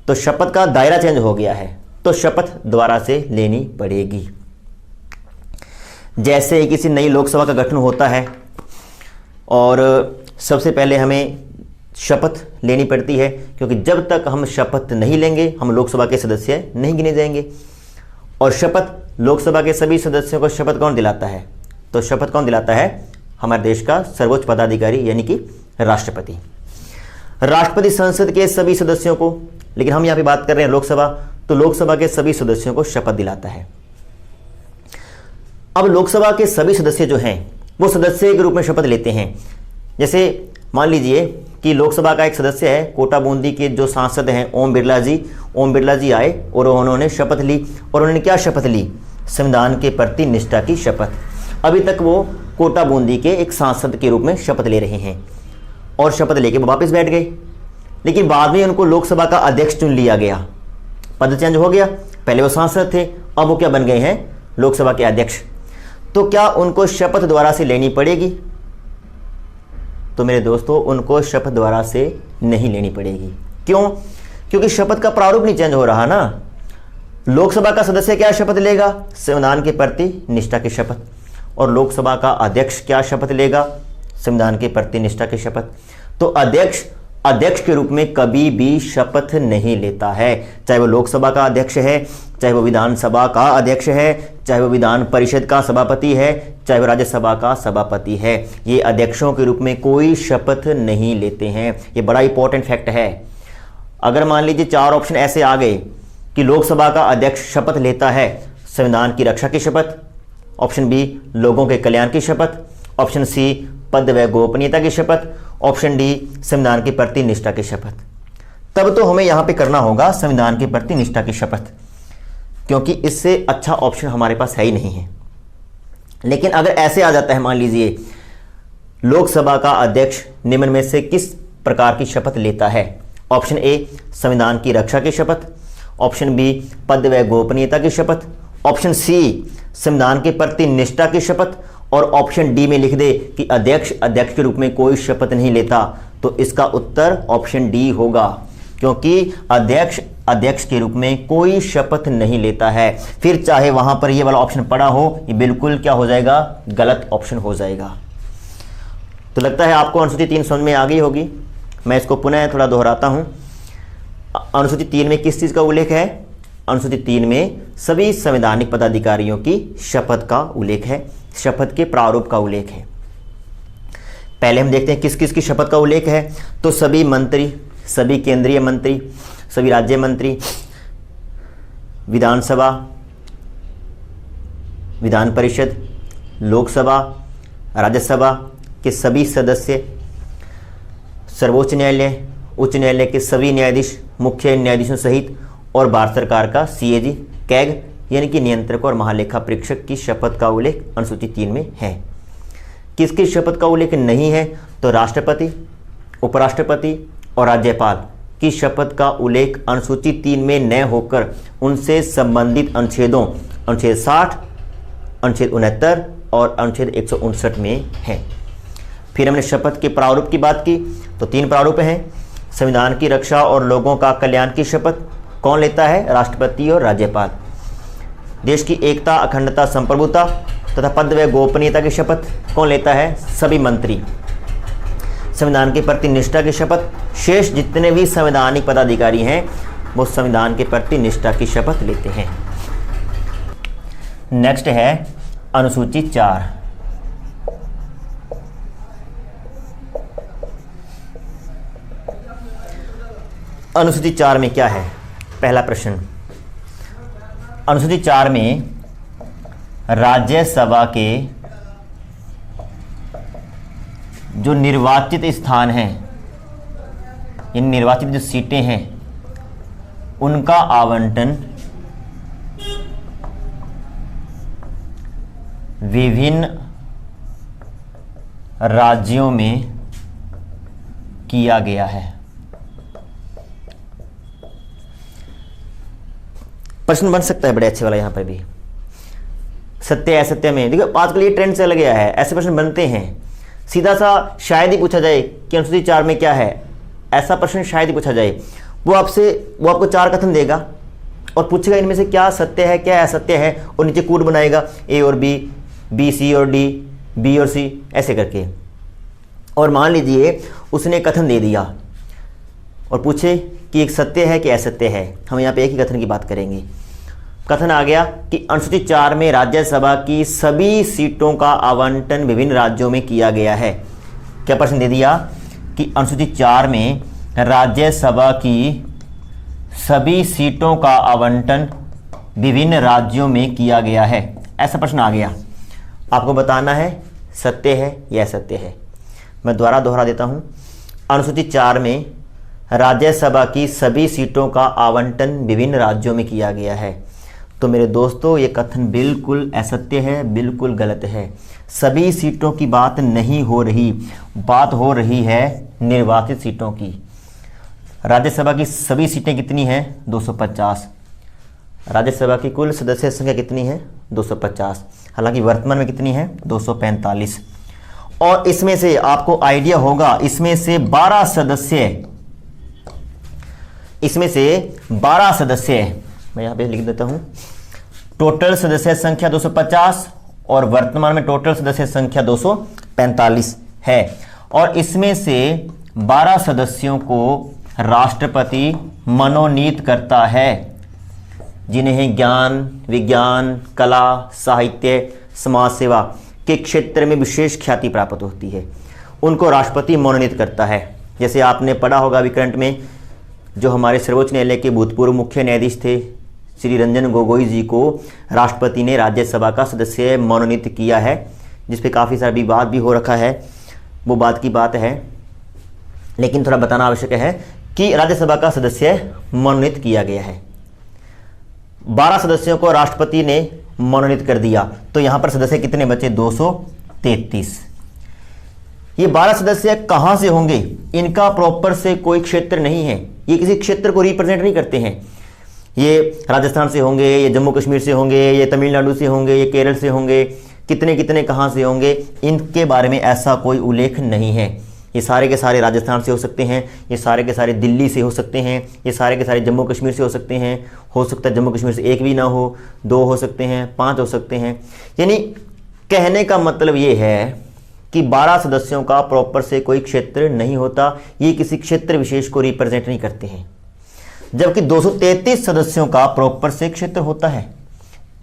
तो शपथ का दायरा चेंज हो गया है, तो शपथ दोबारा से लेनी पड़ेगी। जैसे किसी नई लोकसभा का गठन होता है और सबसे पहले हमें शपथ लेनी पड़ती है, क्योंकि जब तक हम शपथ नहीं लेंगे हम लोकसभा के सदस्य नहीं गिने जाएंगे। और शपथ लोकसभा के सभी सदस्यों को शपथ कौन दिलाता है? तो शपथ कौन दिलाता है? हमारे देश का सर्वोच्च पदाधिकारी यानी कि राष्ट्रपति। राष्ट्रपति संसद के सभी सदस्यों को, लेकिन हम यहाँ पे बात कर रहे हैं लोकसभा, तो लोकसभा के सभी सदस्यों को शपथ दिलाता है। अब लोकसभा के सभी सदस्य जो हैं वो सदस्य के रूप में शपथ लेते हैं। जैसे मान लीजिए कि लोकसभा का एक सदस्य है, कोटा बूंदी के जो सांसद हैं ओम बिरला जी आए और उन्होंने शपथ ली। और उन्होंने क्या शपथ ली? संविधान के प्रति निष्ठा की शपथ। अभी तक वो कोटा बूंदी के एक सांसद के रूप में शपथ ले रहे हैं और शपथ लेके वो वापस बैठ गए। लेकिन बाद में उनको लोकसभा का अध्यक्ष चुन लिया गया, पद चेंज हो गया। पहले वो सांसद थे, अब वो क्या बन गए हैं? लोकसभा के अध्यक्ष। तो क्या उनको शपथ दोबारा से लेनी पड़ेगी? तो मेरे दोस्तों, उनको शपथ दोबारा से नहीं लेनी पड़ेगी। क्यों? क्योंकि शपथ का प्रारूप नहीं चेंज हो रहा ना। लोकसभा का सदस्य क्या शपथ लेगा? संविधान के प्रति निष्ठा की शपथ। और लोकसभा का अध्यक्ष क्या शपथ लेगा? संविधान के प्रति निष्ठा की शपथ। तो अध्यक्ष के रूप में कभी भी शपथ नहीं लेता है, चाहे वो लोकसभा का अध्यक्ष है, चाहे वो विधानसभा का अध्यक्ष है, चाहे वो विधान परिषद का सभापति है, चाहे वो राज्यसभा का सभापति है। ये अध्यक्षों के रूप में कोई शपथ नहीं लेते हैं। ये बड़ा इंपॉर्टेंट फैक्ट है। अगर मान लीजिए 4 ऑप्शन ऐसे आ गए कि लोकसभा का अध्यक्ष शपथ लेता है संविधान की रक्षा की शपथ, ऑप्शन बी लोगों के कल्याण की शपथ, ऑप्शन सी पद व गोपनीयता की शपथ, ऑप्शन डी संविधान के प्रति निष्ठा की शपथ, तब तो हमें यहां पे करना होगा संविधान के प्रति निष्ठा की शपथ, क्योंकि इससे अच्छा ऑप्शन हमारे पास है ही नहीं है। लेकिन अगर ऐसे आ जाता है, मान लीजिए लोकसभा का अध्यक्ष निम्न में से किस प्रकार की शपथ लेता है? ऑप्शन ए संविधान की रक्षा की शपथ, ऑप्शन बी पद व गोपनीयता की शपथ, ऑप्शन सी संविधान के प्रति निष्ठा की शपथ, और ऑप्शन डी में लिख दे कि अध्यक्ष के रूप में कोई शपथ नहीं लेता। तो इसका उत्तर ऑप्शन डी होगा, क्योंकि अध्यक्ष के रूप में कोई शपथ नहीं लेता है। फिर चाहे वहां पर ये वाला ऑप्शन पड़ा हो, ये बिल्कुल क्या हो जाएगा, गलत ऑप्शन हो जाएगा। तो लगता है आपको अनुसूची 3 समझ में आ गई होगी। मैं इसको पुनः थोड़ा दोहराता हूं। अनुसूची 3 में किस चीज का उल्लेख है? अनुसूची 3 में सभी संवैधानिक पदाधिकारियों की शपथ का उल्लेख है, शपथ के प्रारूप का उल्लेख है। पहले हम देखते हैं किस किस की शपथ का उल्लेख है। तो सभी मंत्री, सभी केंद्रीय मंत्री, सभी राज्य मंत्री, विधानसभा, विधान परिषद, लोकसभा, राज्यसभा के सभी सदस्य, सर्वोच्च न्यायालय, उच्च न्यायालय के सभी न्यायाधीश, मुख्य न्यायाधीशों सहित, और भारत सरकार का सीएजी, कैग यानी कि नियंत्रक और महालेखा परीक्षक की शपथ का उल्लेख अनुसूची 3 में है। किसकी शपथ का उल्लेख नहीं है? तो राष्ट्रपति, उपराष्ट्रपति और राज्यपाल की शपथ का उल्लेख अनुसूची 3 में न होकर उनसे संबंधित अनुच्छेदों, अनुच्छेद 60, अनुच्छेद 69 और अनुच्छेद 159 में है। फिर हमने शपथ के प्रारूप की बात की, तो 3 प्रारूप हैं। संविधान की रक्षा और लोगों का कल्याण की शपथ कौन लेता है? राष्ट्रपति और राज्यपाल। देश की एकता, अखंडता, संप्रभुता तथा पद व गोपनीयता की शपथ कौन लेता है? सभी मंत्री। संविधान के प्रति निष्ठा की शपथ शेष जितने भी संवैधानिक पदाधिकारी हैं वो संविधान के प्रति निष्ठा की शपथ लेते हैं। नेक्स्ट है अनुसूची 4। अनुसूची 4 में क्या है? पहला प्रश्न, अनुसूची 4 में राज्यसभा के जो निर्वाचित स्थान हैं, इन निर्वाचित जो सीटें हैं, उनका आवंटन विभिन्न राज्यों में किया गया है। प्रश्न बन सकता है बड़े अच्छे वाला यहाँ पर भी। सत्य असत्य में देखो आजकल ये ट्रेंड चल गया है, ऐसे प्रश्न बनते हैं। सीधा सा शायद ही पूछा जाए कि अनुसूची 4 में क्या है, ऐसा प्रश्न शायद ही पूछा जाए। वो आपको 4 कथन देगा और पूछेगा इनमें से क्या सत्य है क्या असत्य है, और नीचे कूट बनाएगा ए और बी, बी सी और डी, बी और सी ऐसे करके। और मान लीजिए उसने कथन दे दिया और पूछे कि एक सत्य है कि असत्य है। हम यहाँ पे एक ही कथन की बात करेंगे। कथन आ गया कि अनुसूची 4 में राज्यसभा की सभी सीटों का आवंटन विभिन्न राज्यों में किया गया है। क्या प्रश्न दे दिया कि अनुसूची 4 में राज्यसभा की सभी सीटों का आवंटन विभिन्न राज्यों में किया गया है, ऐसा प्रश्न आ गया। आपको बताना है सत्य है या असत्य है। मैं दोबारा दोहरा देता हूँ। अनुसूची 4 में राज्यसभा की सभी सीटों का आवंटन विभिन्न राज्यों में किया गया है। तो मेरे दोस्तों ये कथन बिल्कुल असत्य है, बिल्कुल गलत है। सभी सीटों की बात नहीं हो रही, बात हो रही है निर्वाचित सीटों की। राज्यसभा की सभी सीटें कितनी हैं? 250। राज्यसभा की कुल सदस्य संख्या कितनी है? 250। हालांकि वर्तमान में कितनी है? 245। और इसमें से आपको आइडिया होगा, इसमें से 12 सदस्य मैं यहाँ पे लिख देता हूँ। टोटल सदस्य संख्या 250 और वर्तमान में टोटल सदस्य संख्या 245 है। और इसमें से 12 सदस्यों को राष्ट्रपति मनोनीत करता है, जिन्हें ज्ञान, विज्ञान, कला, साहित्य, समाज सेवा के क्षेत्र में विशेष ख्याति प्राप्त होती है। उनको राष्ट्रपति मनोनीत करता है। जैसे आपने पढ़ा होगा अभी करंट में, जो हमारे सर्वोच्च न्यायालय के भूतपूर्व मुख्य न्यायाधीश थे श्री रंजन गोगोई जी को राष्ट्रपति ने राज्यसभा का सदस्य मनोनीत किया है, जिस पे काफ़ी सारा विवाद भी हो रखा है। वो बात की बात है, लेकिन थोड़ा बताना आवश्यक है कि राज्यसभा का सदस्य मनोनीत किया गया है। 12 सदस्यों को राष्ट्रपति ने मनोनीत कर दिया, तो यहाँ पर सदस्य कितने बचे? 233। ये 12 सदस्य कहाँ से होंगे? इनका प्रॉपर से कोई क्षेत्र नहीं है, ये किसी क्षेत्र को रिप्रेजेंट नहीं करते हैं। ये राजस्थान से होंगे, ये जम्मू कश्मीर से होंगे, ये तमिलनाडु से होंगे, ये केरल से होंगे, कितने कितने कहाँ से होंगे, इनके बारे में ऐसा कोई उल्लेख नहीं है। ये सारे के सारे राजस्थान से हो सकते हैं, ये सारे के सारे दिल्ली से हो सकते हैं, ये सारे के सारे जम्मू कश्मीर से हो सकते हैं। हो सकता है जम्मू कश्मीर से एक भी ना हो, 2 हो सकते हैं, 5 हो सकते हैं। यानी कहने का मतलब ये है कि 12 सदस्यों का प्रॉपर से कोई क्षेत्र नहीं होता, ये किसी क्षेत्र विशेष को रिप्रेजेंट नहीं करते हैं। जबकि 233 सदस्यों का प्रॉपर से क्षेत्र होता है।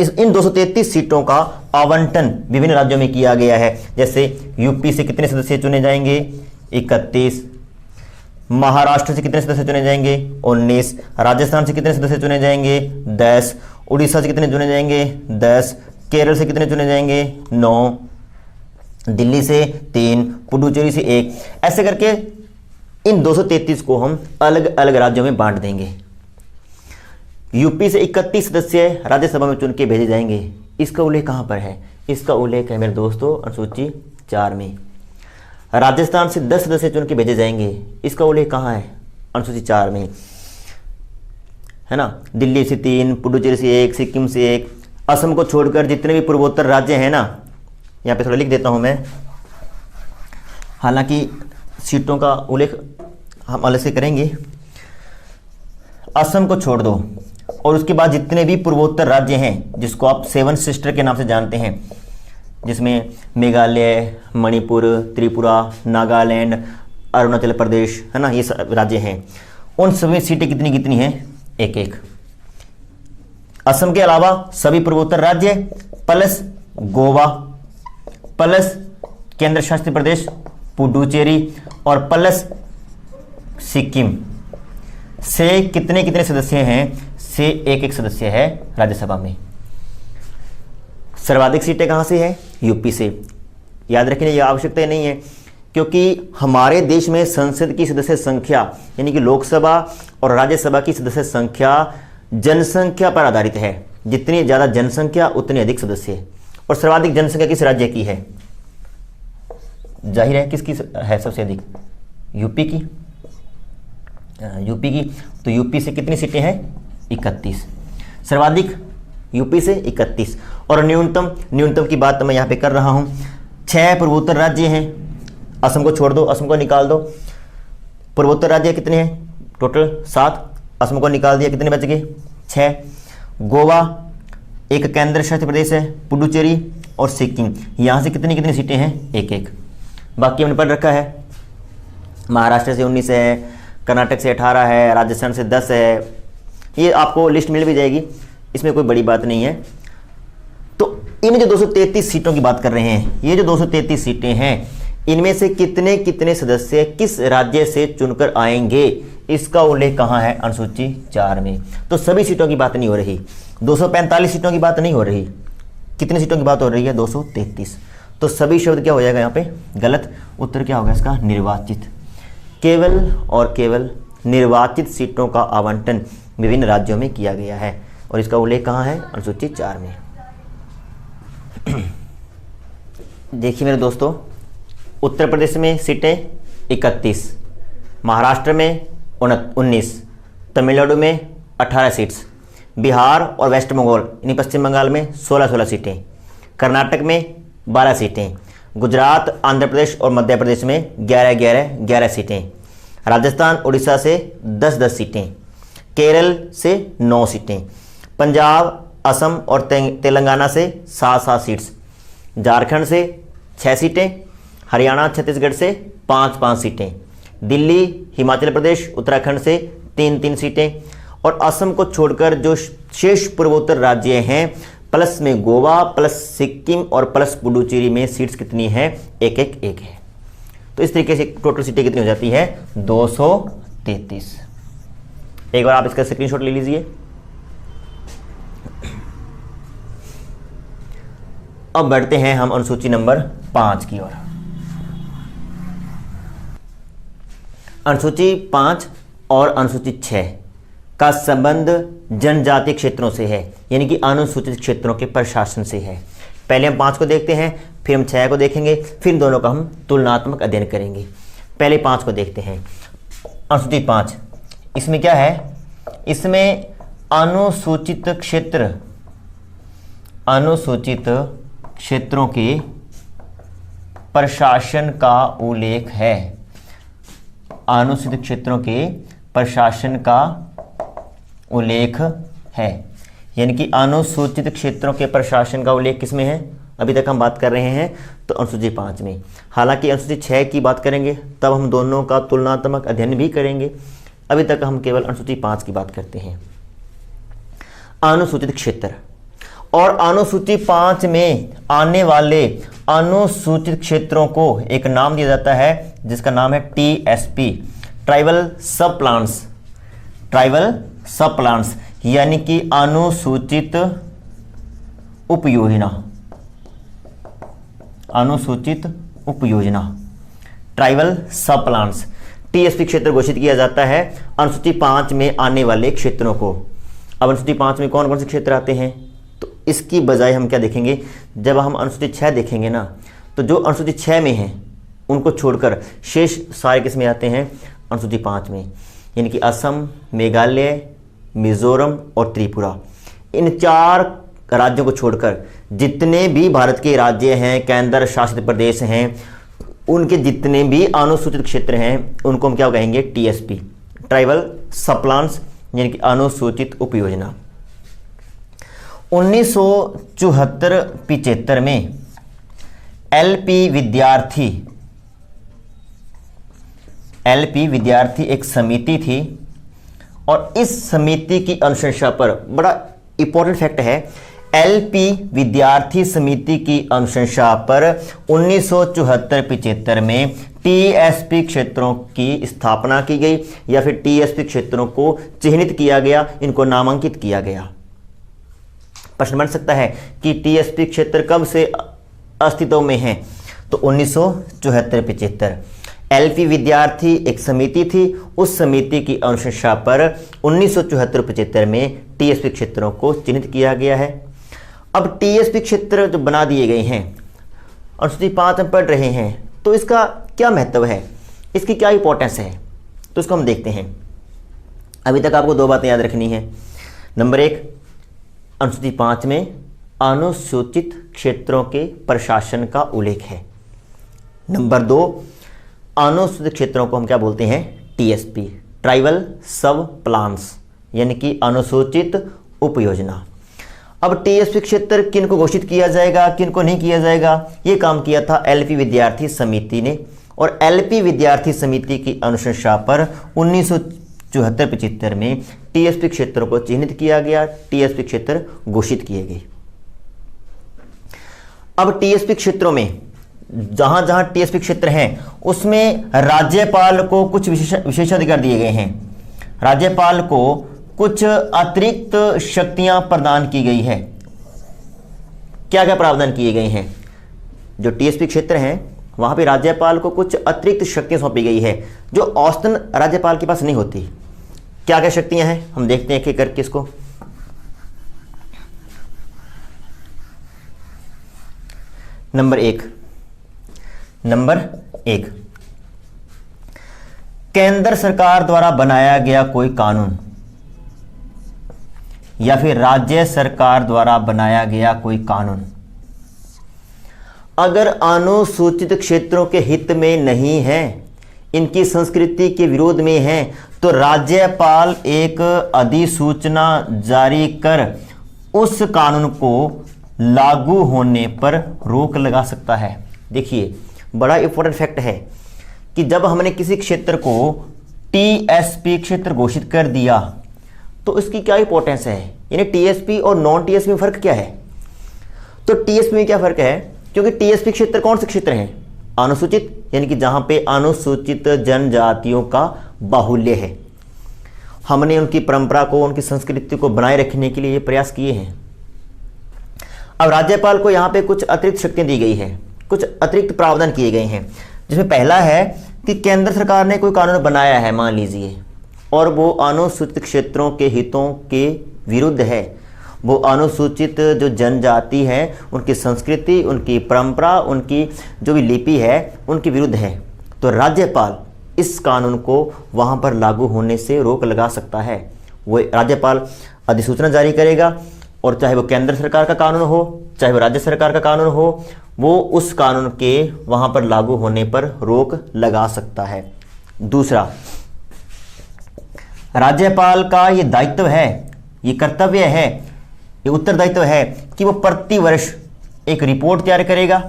इन 233 सीटों का आवंटन विभिन्न राज्यों में किया गया है। जैसे यूपी से कितने सदस्य चुने जाएंगे? 31। महाराष्ट्र से कितने सदस्य चुने जाएंगे? 19। राजस्थान से कितने सदस्य चुने जाएंगे? 10। उड़ीसा से कितने चुने जाएंगे? 10। केरल से कितने चुने जाएंगे? 9। दिल्ली से 3, पुडुचेरी से 1। ऐसे करके इन 233 को हम अलग अलग राज्यों में बांट देंगे। यूपी से 31 सदस्य राज्यसभा में चुन के भेजे जाएंगे। इसका उल्लेख कहां पर है? इसका उल्लेख है मेरे दोस्तों अनुसूची 4 में। राजस्थान से 10 सदस्य चुन के भेजे जाएंगे। इसका उल्लेख कहां है? अनुसूची 4 में, है ना। दिल्ली से 3, पुडुचेरी से 1, सिक्किम से 1। असम को छोड़कर जितने भी पूर्वोत्तर राज्य हैं ना, यहाँ पे थोड़ा लिख देता हूं मैं, हालांकि सीटों का उल्लेख हम अलग से करेंगे। असम को छोड़ दो और उसके बाद जितने भी पूर्वोत्तर राज्य हैं जिसको आप 7 सिस्टर के नाम से जानते हैं, जिसमें मेघालय, मणिपुर, त्रिपुरा, नागालैंड, अरुणाचल प्रदेश, है ना, ये राज्य हैं। उन सभी सीटें कितनी कितनी हैं? 1-1। असम के अलावा सभी पूर्वोत्तर राज्य प्लस गोवा प्लस केंद्र शासित प्रदेश पुडुचेरी और प्लस सिक्किम से कितने कितने सदस्य हैं? से 1-1 सदस्य है राज्यसभा में। सर्वाधिक सीटें कहां से है? यूपी से। याद रखने की आवश्यकता नहीं है, क्योंकि हमारे देश में संसद की सदस्य संख्या यानी कि लोकसभा और राज्यसभा की सदस्य संख्या जनसंख्या पर आधारित है। जितनी ज्यादा जनसंख्या उतनी अधिक सदस्य। और सर्वाधिक जनसंख्या किस राज्य की है? जाहिर है किसकी है सबसे अधिक? यूपी की। यूपी की। तो यूपी से कितनी सीटें हैं? 31। सर्वाधिक यूपी से 31। और न्यूनतम की बात तो मैं यहाँ पे कर रहा हूँ। 6 पूर्वोत्तर राज्य हैं। असम को छोड़ दो, असम को निकाल दो। पूर्वोत्तर राज्य कितने हैं? टोटल 7। असम को निकाल दिया, कितने बच गए? 6। गोवा, एक केंद्र शासित प्रदेश है, पुडुचेरी और सिक्किम। यहाँ से कितनी कितनी सीटें हैं? 1-1। बाकी हमने पढ़ रखा है। महाराष्ट्र से 19 है, कर्नाटक से 18 है, राजस्थान से 10 है। ये आपको लिस्ट मिल भी जाएगी, इसमें कोई बड़ी बात नहीं है। तो इन जो 233 सीटों की बात कर रहे हैं, ये जो 233 सीटें हैं, इनमें से कितने कितने सदस्य किस राज्य से चुनकर आएंगे, इसका उल्लेख कहाँ है? अनुसूची 4 में। तो सभी सीटों की बात नहीं हो रही, 245 सीटों की बात नहीं हो रही। कितनी सीटों की बात हो रही है? 233। तो सभी शब्द क्या हो जाएगा यहाँ पे? गलत। उत्तर क्या होगा इसका? निर्वाचित। केवल और केवल निर्वाचित सीटों का आवंटन विभिन्न राज्यों में किया गया है और इसका उल्लेख कहाँ है? अनुसूची 4 में। देखिए मेरे दोस्तों, उत्तर प्रदेश में सीटें 31, महाराष्ट्र में 19, तमिलनाडु में 18 सीट्स, बिहार और वेस्ट बंगाल यानी पश्चिम बंगाल में 16 सीटें, कर्नाटक में 12 सीटें, गुजरात, आंध्र प्रदेश और मध्य प्रदेश में 11 सीटें, राजस्थान उड़ीसा से 10 सीटें, केरल से 9 सीटें, पंजाब, असम और तेलंगाना से 7 सीट्स, झारखंड से 6 सीटें, हरियाणा छत्तीसगढ़ से 5 सीटें, दिल्ली, हिमाचल प्रदेश, उत्तराखंड से 3 सीटें और असम को छोड़कर जो शेष पूर्वोत्तर राज्य हैं प्लस में गोवा प्लस सिक्किम और प्लस पुडुचेरी में सीट्स कितनी है? 1 है। तो इस तरीके से टोटल सीटें कितनी हो जाती है? 233। एक बार आप इसका स्क्रीनशॉट ले लीजिए। अब बढ़ते हैं हम अनुसूची नंबर 5 की ओर। अनुसूची 5 और अनुसूची 6 का संबंध जनजातीय क्षेत्रों से है, यानी कि अनुसूचित क्षेत्रों के प्रशासन से है। पहले हम 5 को देखते हैं, फिर हम 6 को देखेंगे, फिर दोनों का हम तुलनात्मक अध्ययन करेंगे। पहले 5 को देखते हैं। अनुसूची 5, इसमें क्या है? इसमें अनुसूचित क्षेत्रों के प्रशासन का उल्लेख है। अनुसूचित क्षेत्रों के प्रशासन का उल्लेख है। यानी कि अनुसूचित क्षेत्रों के प्रशासन का उल्लेख किसमें है, अभी तक हम बात कर रहे हैं तो अनुसूची 5 में। हालांकि अनुसूची 6 की बात करेंगे तब हम दोनों का तुलनात्मक अध्ययन भी करेंगे, अभी तक हम केवल अनुसूची 5 की बात करते हैं। अनुसूचित क्षेत्र और अनुसूची 5 में आने वाले अनुसूचित क्षेत्रों को एक नाम दिया जाता है जिसका नाम है टीएसपी, ट्राइबल सब प्लान्स। ट्राइबल सब प्लान्स यानी कि अनुसूचित उपयोजना, अनुसूचित उपयोजना, ट्राइबल सब प्लान्स। टीएसपी क्षेत्र घोषित किया जाता है अनुसूची 5 में आने वाले क्षेत्रों को। अब अनुसूची 5 में कौन कौन से क्षेत्र आते हैं, तो इसकी बजाय हम क्या देखेंगे, जब हम अनुसूची 6 देखेंगे ना, तो जो अनुसूची 6 में हैं उनको छोड़कर शेष सारे किस में आते हैं, अनुसूची 5 में। यानी कि असम, मेघालय, मिजोरम और त्रिपुरा, इन 4 राज्यों को छोड़कर जितने भी भारत के राज्य हैं, केंद्र शासित प्रदेश हैं, उनके जितने भी अनुसूचित क्षेत्र हैं उनको हम क्या कहेंगे, टीएसपी, ट्राइबल सब प्लान्स, यानी कि अनुसूचित उपयोजना। 1974-75 में एलपी विद्यार्थी एक समिति थी और इस समिति की अनुशंसा पर, बड़ा इंपॉर्टेंट फैक्ट है, एलपी विद्यार्थी समिति की अनुशंसा पर 1974-75 में टीएसपी क्षेत्रों की स्थापना की गई या फिर टीएसपी क्षेत्रों को चिन्हित किया गया, इनको नामांकित किया गया। प्रश्न बन सकता है कि टीएसपी क्षेत्र कब से अस्तित्व में है, तो 1974-75। एलपी विद्यार्थी एक समिति थी, उस समिति की अनुशंसा पर 1974-75 में टीएसपी क्षेत्रों को चिन्हित किया गया है। अब टीएसपी क्षेत्र जो बना दिए गए हैं, अनुसूची 5 में पढ़ रहे हैं, तो इसका क्या महत्व है, इसकी क्या इंपॉर्टेंस है, तो इसको हम देखते हैं। अभी तक आपको 2 बातें याद रखनी है। नंबर 1, अनुसूची 5 में अनुसूचित क्षेत्रों के प्रशासन का उल्लेख है। नंबर 2, अनुसूचित क्षेत्रों को हम क्या बोलते हैं, टीएसपी, ट्राइबल सब प्लान्स, यानी कि अनुसूचित उपयोजना। अब टीएसपी क्षेत्र किन को घोषित किया जाएगा, किन को नहीं किया जाएगा, ये काम किया था एलपी विद्यार्थी समिति ने, और एलपी विद्यार्थी समिति की अनुशंसा पर 1974-75 में टीएसपी क्षेत्रों को चिन्हित किया गया, टीएसपी क्षेत्र घोषित किए गए। अब टीएसपी क्षेत्रों में जहां जहां टीएसपी क्षेत्र हैं उसमें राज्यपाल को कुछ विशेषाधिकार दिए गए हैं। राज्यपाल को कुछ अतिरिक्त शक्तियां प्रदान की गई है। क्या क्या प्रावधान किए गए हैं, जो टीएसपी क्षेत्र हैं वहां पे राज्यपाल को कुछ अतिरिक्त शक्तियां सौंपी गई है जो औसतन राज्यपाल के पास नहीं होती। क्या क्या शक्तियां हैं, हम देखते हैं एक एक करके इसको। नंबर एक, केंद्र सरकार द्वारा बनाया गया कोई कानून या फिर राज्य सरकार द्वारा बनाया गया कोई कानून अगर अनुसूचित क्षेत्रों के हित में नहीं है, इनकी संस्कृति के विरोध में है, तो राज्यपाल एक अधिसूचना जारी कर उस कानून को लागू होने पर रोक लगा सकता है। देखिए, बड़ा इंपॉर्टेंट फैक्ट है कि जब हमने किसी क्षेत्र को टीएसपी क्षेत्र घोषित कर दिया तो इसकी क्या इंपॉर्टेंस है, यानी टीएसपी और नॉन टीएसपी में फर्क क्या है। तो टीएसपी में क्या फर्क है, क्योंकि टीएसपी क्षेत्र कौन से क्षेत्र हैं, अनुसूचित, यानी कि जहां पे अनुसूचित जनजातियों का बाहुल्य है। हमने उनकी परंपरा को, उनकी संस्कृति को बनाए रखने के लिए ये प्रयास किए हैं। अब राज्यपाल को यहाँ पे कुछ अतिरिक्त शक्तियां दी गई है, कुछ अतिरिक्त प्रावधान किए गए हैं, जिसमें पहला है कि केंद्र सरकार ने कोई कानून बनाया है मान लीजिए, और वो अनुसूचित क्षेत्रों के हितों के विरुद्ध है, वो अनुसूचित जो जनजाति है उनकी संस्कृति, उनकी परंपरा, उनकी जो भी लिपि है उनके विरुद्ध है, तो राज्यपाल इस कानून को वहाँ पर लागू होने से रोक लगा सकता है। वो राज्यपाल अधिसूचना जारी करेगा, और चाहे वो केंद्र सरकार का कानून हो, चाहे वो राज्य सरकार का कानून हो, वो उस कानून के वहाँ पर लागू होने पर रोक लगा सकता है। दूसरा, राज्यपाल का ये दायित्व है, ये कर्तव्य है, ये उत्तरदायित्व है कि वो प्रति वर्ष एक रिपोर्ट तैयार करेगा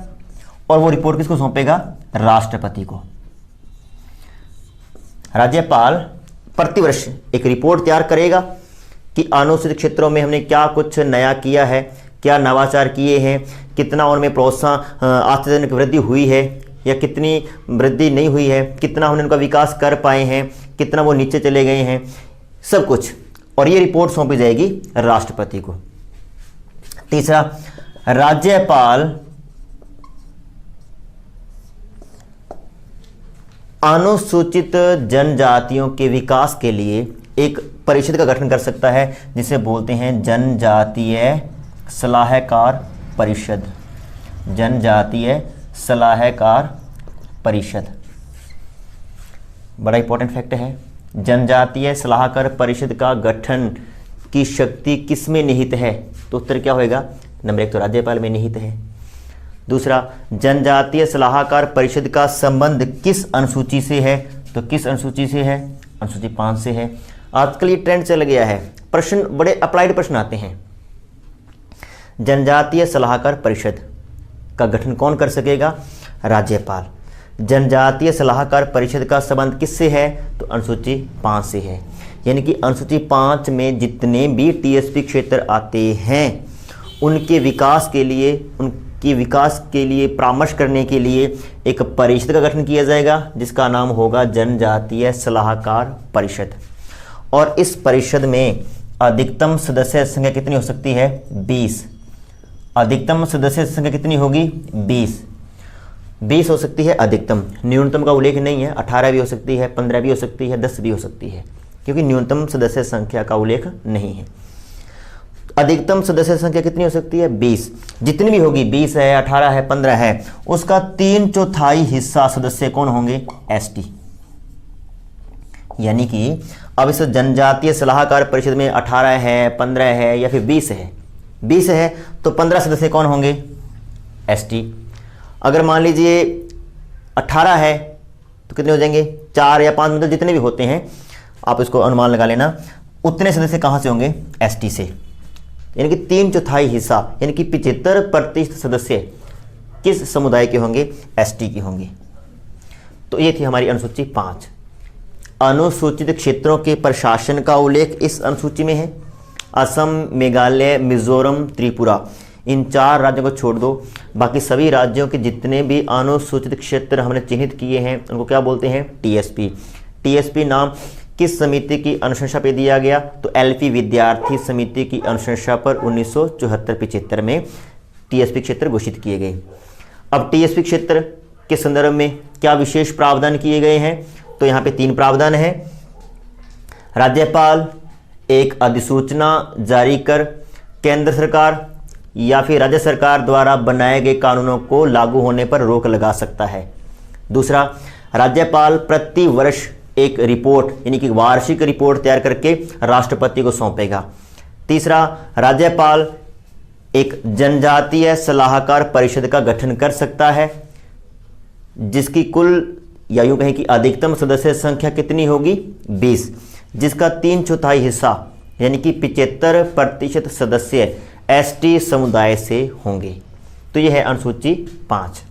और वो रिपोर्ट किसको सौंपेगा? राष्ट्रपति को। राज्यपाल प्रतिवर्ष एक रिपोर्ट तैयार करेगा कि अनुसूचित क्षेत्रों में हमने क्या कुछ नया किया है, क्या नवाचार किए हैं, कितना उनमें प्रोत्साहन आशाजनक वृद्धि हुई है या कितनी वृद्धि नहीं हुई है, कितना हमने उनका विकास कर पाए हैं, कितना वो नीचे चले गए हैं, सब कुछ। और ये रिपोर्ट सौंपी जाएगी राष्ट्रपति को। तीसरा, राज्यपाल अनुसूचित जनजातियों के विकास के लिए एक परिषद का गठन कर सकता है जिसे बोलते हैं जनजातीय सलाहकार परिषद। जनजातीय सलाहकार परिषद बड़ा इंपॉर्टेंट फैक्ट है। जनजातीय सलाहकार परिषद का गठन की शक्ति किस में निहित है? तो उत्तर क्या होएगा? नंबर 1 तो राज्यपाल में निहित है। दूसरा, जनजातीय सलाहकार परिषद का संबंध किस अनुसूची से है? तो किस अनुसूची से है? अनुसूची 5 से है। आजकल ये ट्रेंड चल गया है, प्रश्न बड़े अप्लाइड प्रश्न आते हैं। जनजातीय सलाहकार परिषद का गठन कौन कर सकेगा? राज्यपाल। जनजातीय सलाहकार परिषद का संबंध किससे है? तो अनुसूची 5 से है। यानी कि अनुसूची 5 में जितने भी टीएसपी क्षेत्र आते हैं उनके विकास के लिए परामर्श करने के लिए एक परिषद का गठन किया जाएगा जिसका नाम होगा जनजातीय सलाहकार परिषद। और इस परिषद में अधिकतम सदस्य संख्या कितनी हो सकती है? 20। अधिकतम सदस्य संख्या कितनी होगी? 20 हो सकती है अधिकतम। न्यूनतम का उल्लेख नहीं है। 18 भी हो सकती है, 15 भी हो सकती है, 10 भी हो सकती है, क्योंकि न्यूनतम सदस्य संख्या का उल्लेख नहीं है। अधिकतम सदस्य संख्या कितनी हो सकती है? 20। जितनी भी होगी, 20 है, 18 है, 15 है, उसका 3/4 हिस्सा सदस्य कौन होंगे? एसटी। यानी कि अब इस जनजातीय सलाहकार परिषद में 18 है, 15 है या फिर 20 है, 20 है तो 15 सदस्य कौन होंगे? एसटी। अगर मान लीजिए 18 है तो कितने हो जाएंगे? 4 या 5, मतलब जितने भी होते हैं आप इसको अनुमान लगा लेना। उतने सदस्य कहाँ से होंगे? एसटी से। यानी कि 3/4 हिस्सा यानी कि 75% सदस्य किस समुदाय के होंगे? एसटी के होंगे। तो ये थी हमारी अनुसूची 5। अनुसूचित क्षेत्रों के प्रशासन का उल्लेख इस अनुसूची में है। असम, मेघालय, मिजोरम, त्रिपुरा, इन 4 राज्यों को छोड़ दो, बाकी सभी राज्यों के जितने भी अनुसूचित क्षेत्र हमने चिन्हित किए हैं उनको क्या बोलते हैं? टीएसपी। टीएसपी नाम किस समिति की अनुशंसा पर दिया गया? तो एलपी विद्यार्थी समिति की अनुशंसा पर 1974-75 में टीएसपी क्षेत्र घोषित किए गए। अब टीएसपी क्षेत्र के संदर्भ में क्या विशेष प्रावधान किए गए हैं? तो यहाँ पे 3 प्रावधान हैं। राज्यपाल एक अधिसूचना जारी कर केंद्र सरकार या फिर राज्य सरकार द्वारा बनाए गए कानूनों को लागू होने पर रोक लगा सकता है। दूसरा, राज्यपाल प्रति वर्ष एक रिपोर्ट यानी कि वार्षिक रिपोर्ट तैयार करके राष्ट्रपति को सौंपेगा। तीसरा, राज्यपाल एक जनजातीय सलाहकार परिषद का गठन कर सकता है जिसकी कुल या यूं कहें कि अधिकतम सदस्य संख्या कितनी होगी? 20, जिसका 3/4 हिस्सा यानी कि 75% सदस्य एसटी समुदाय से होंगे। तो यह है अनुसूची 5।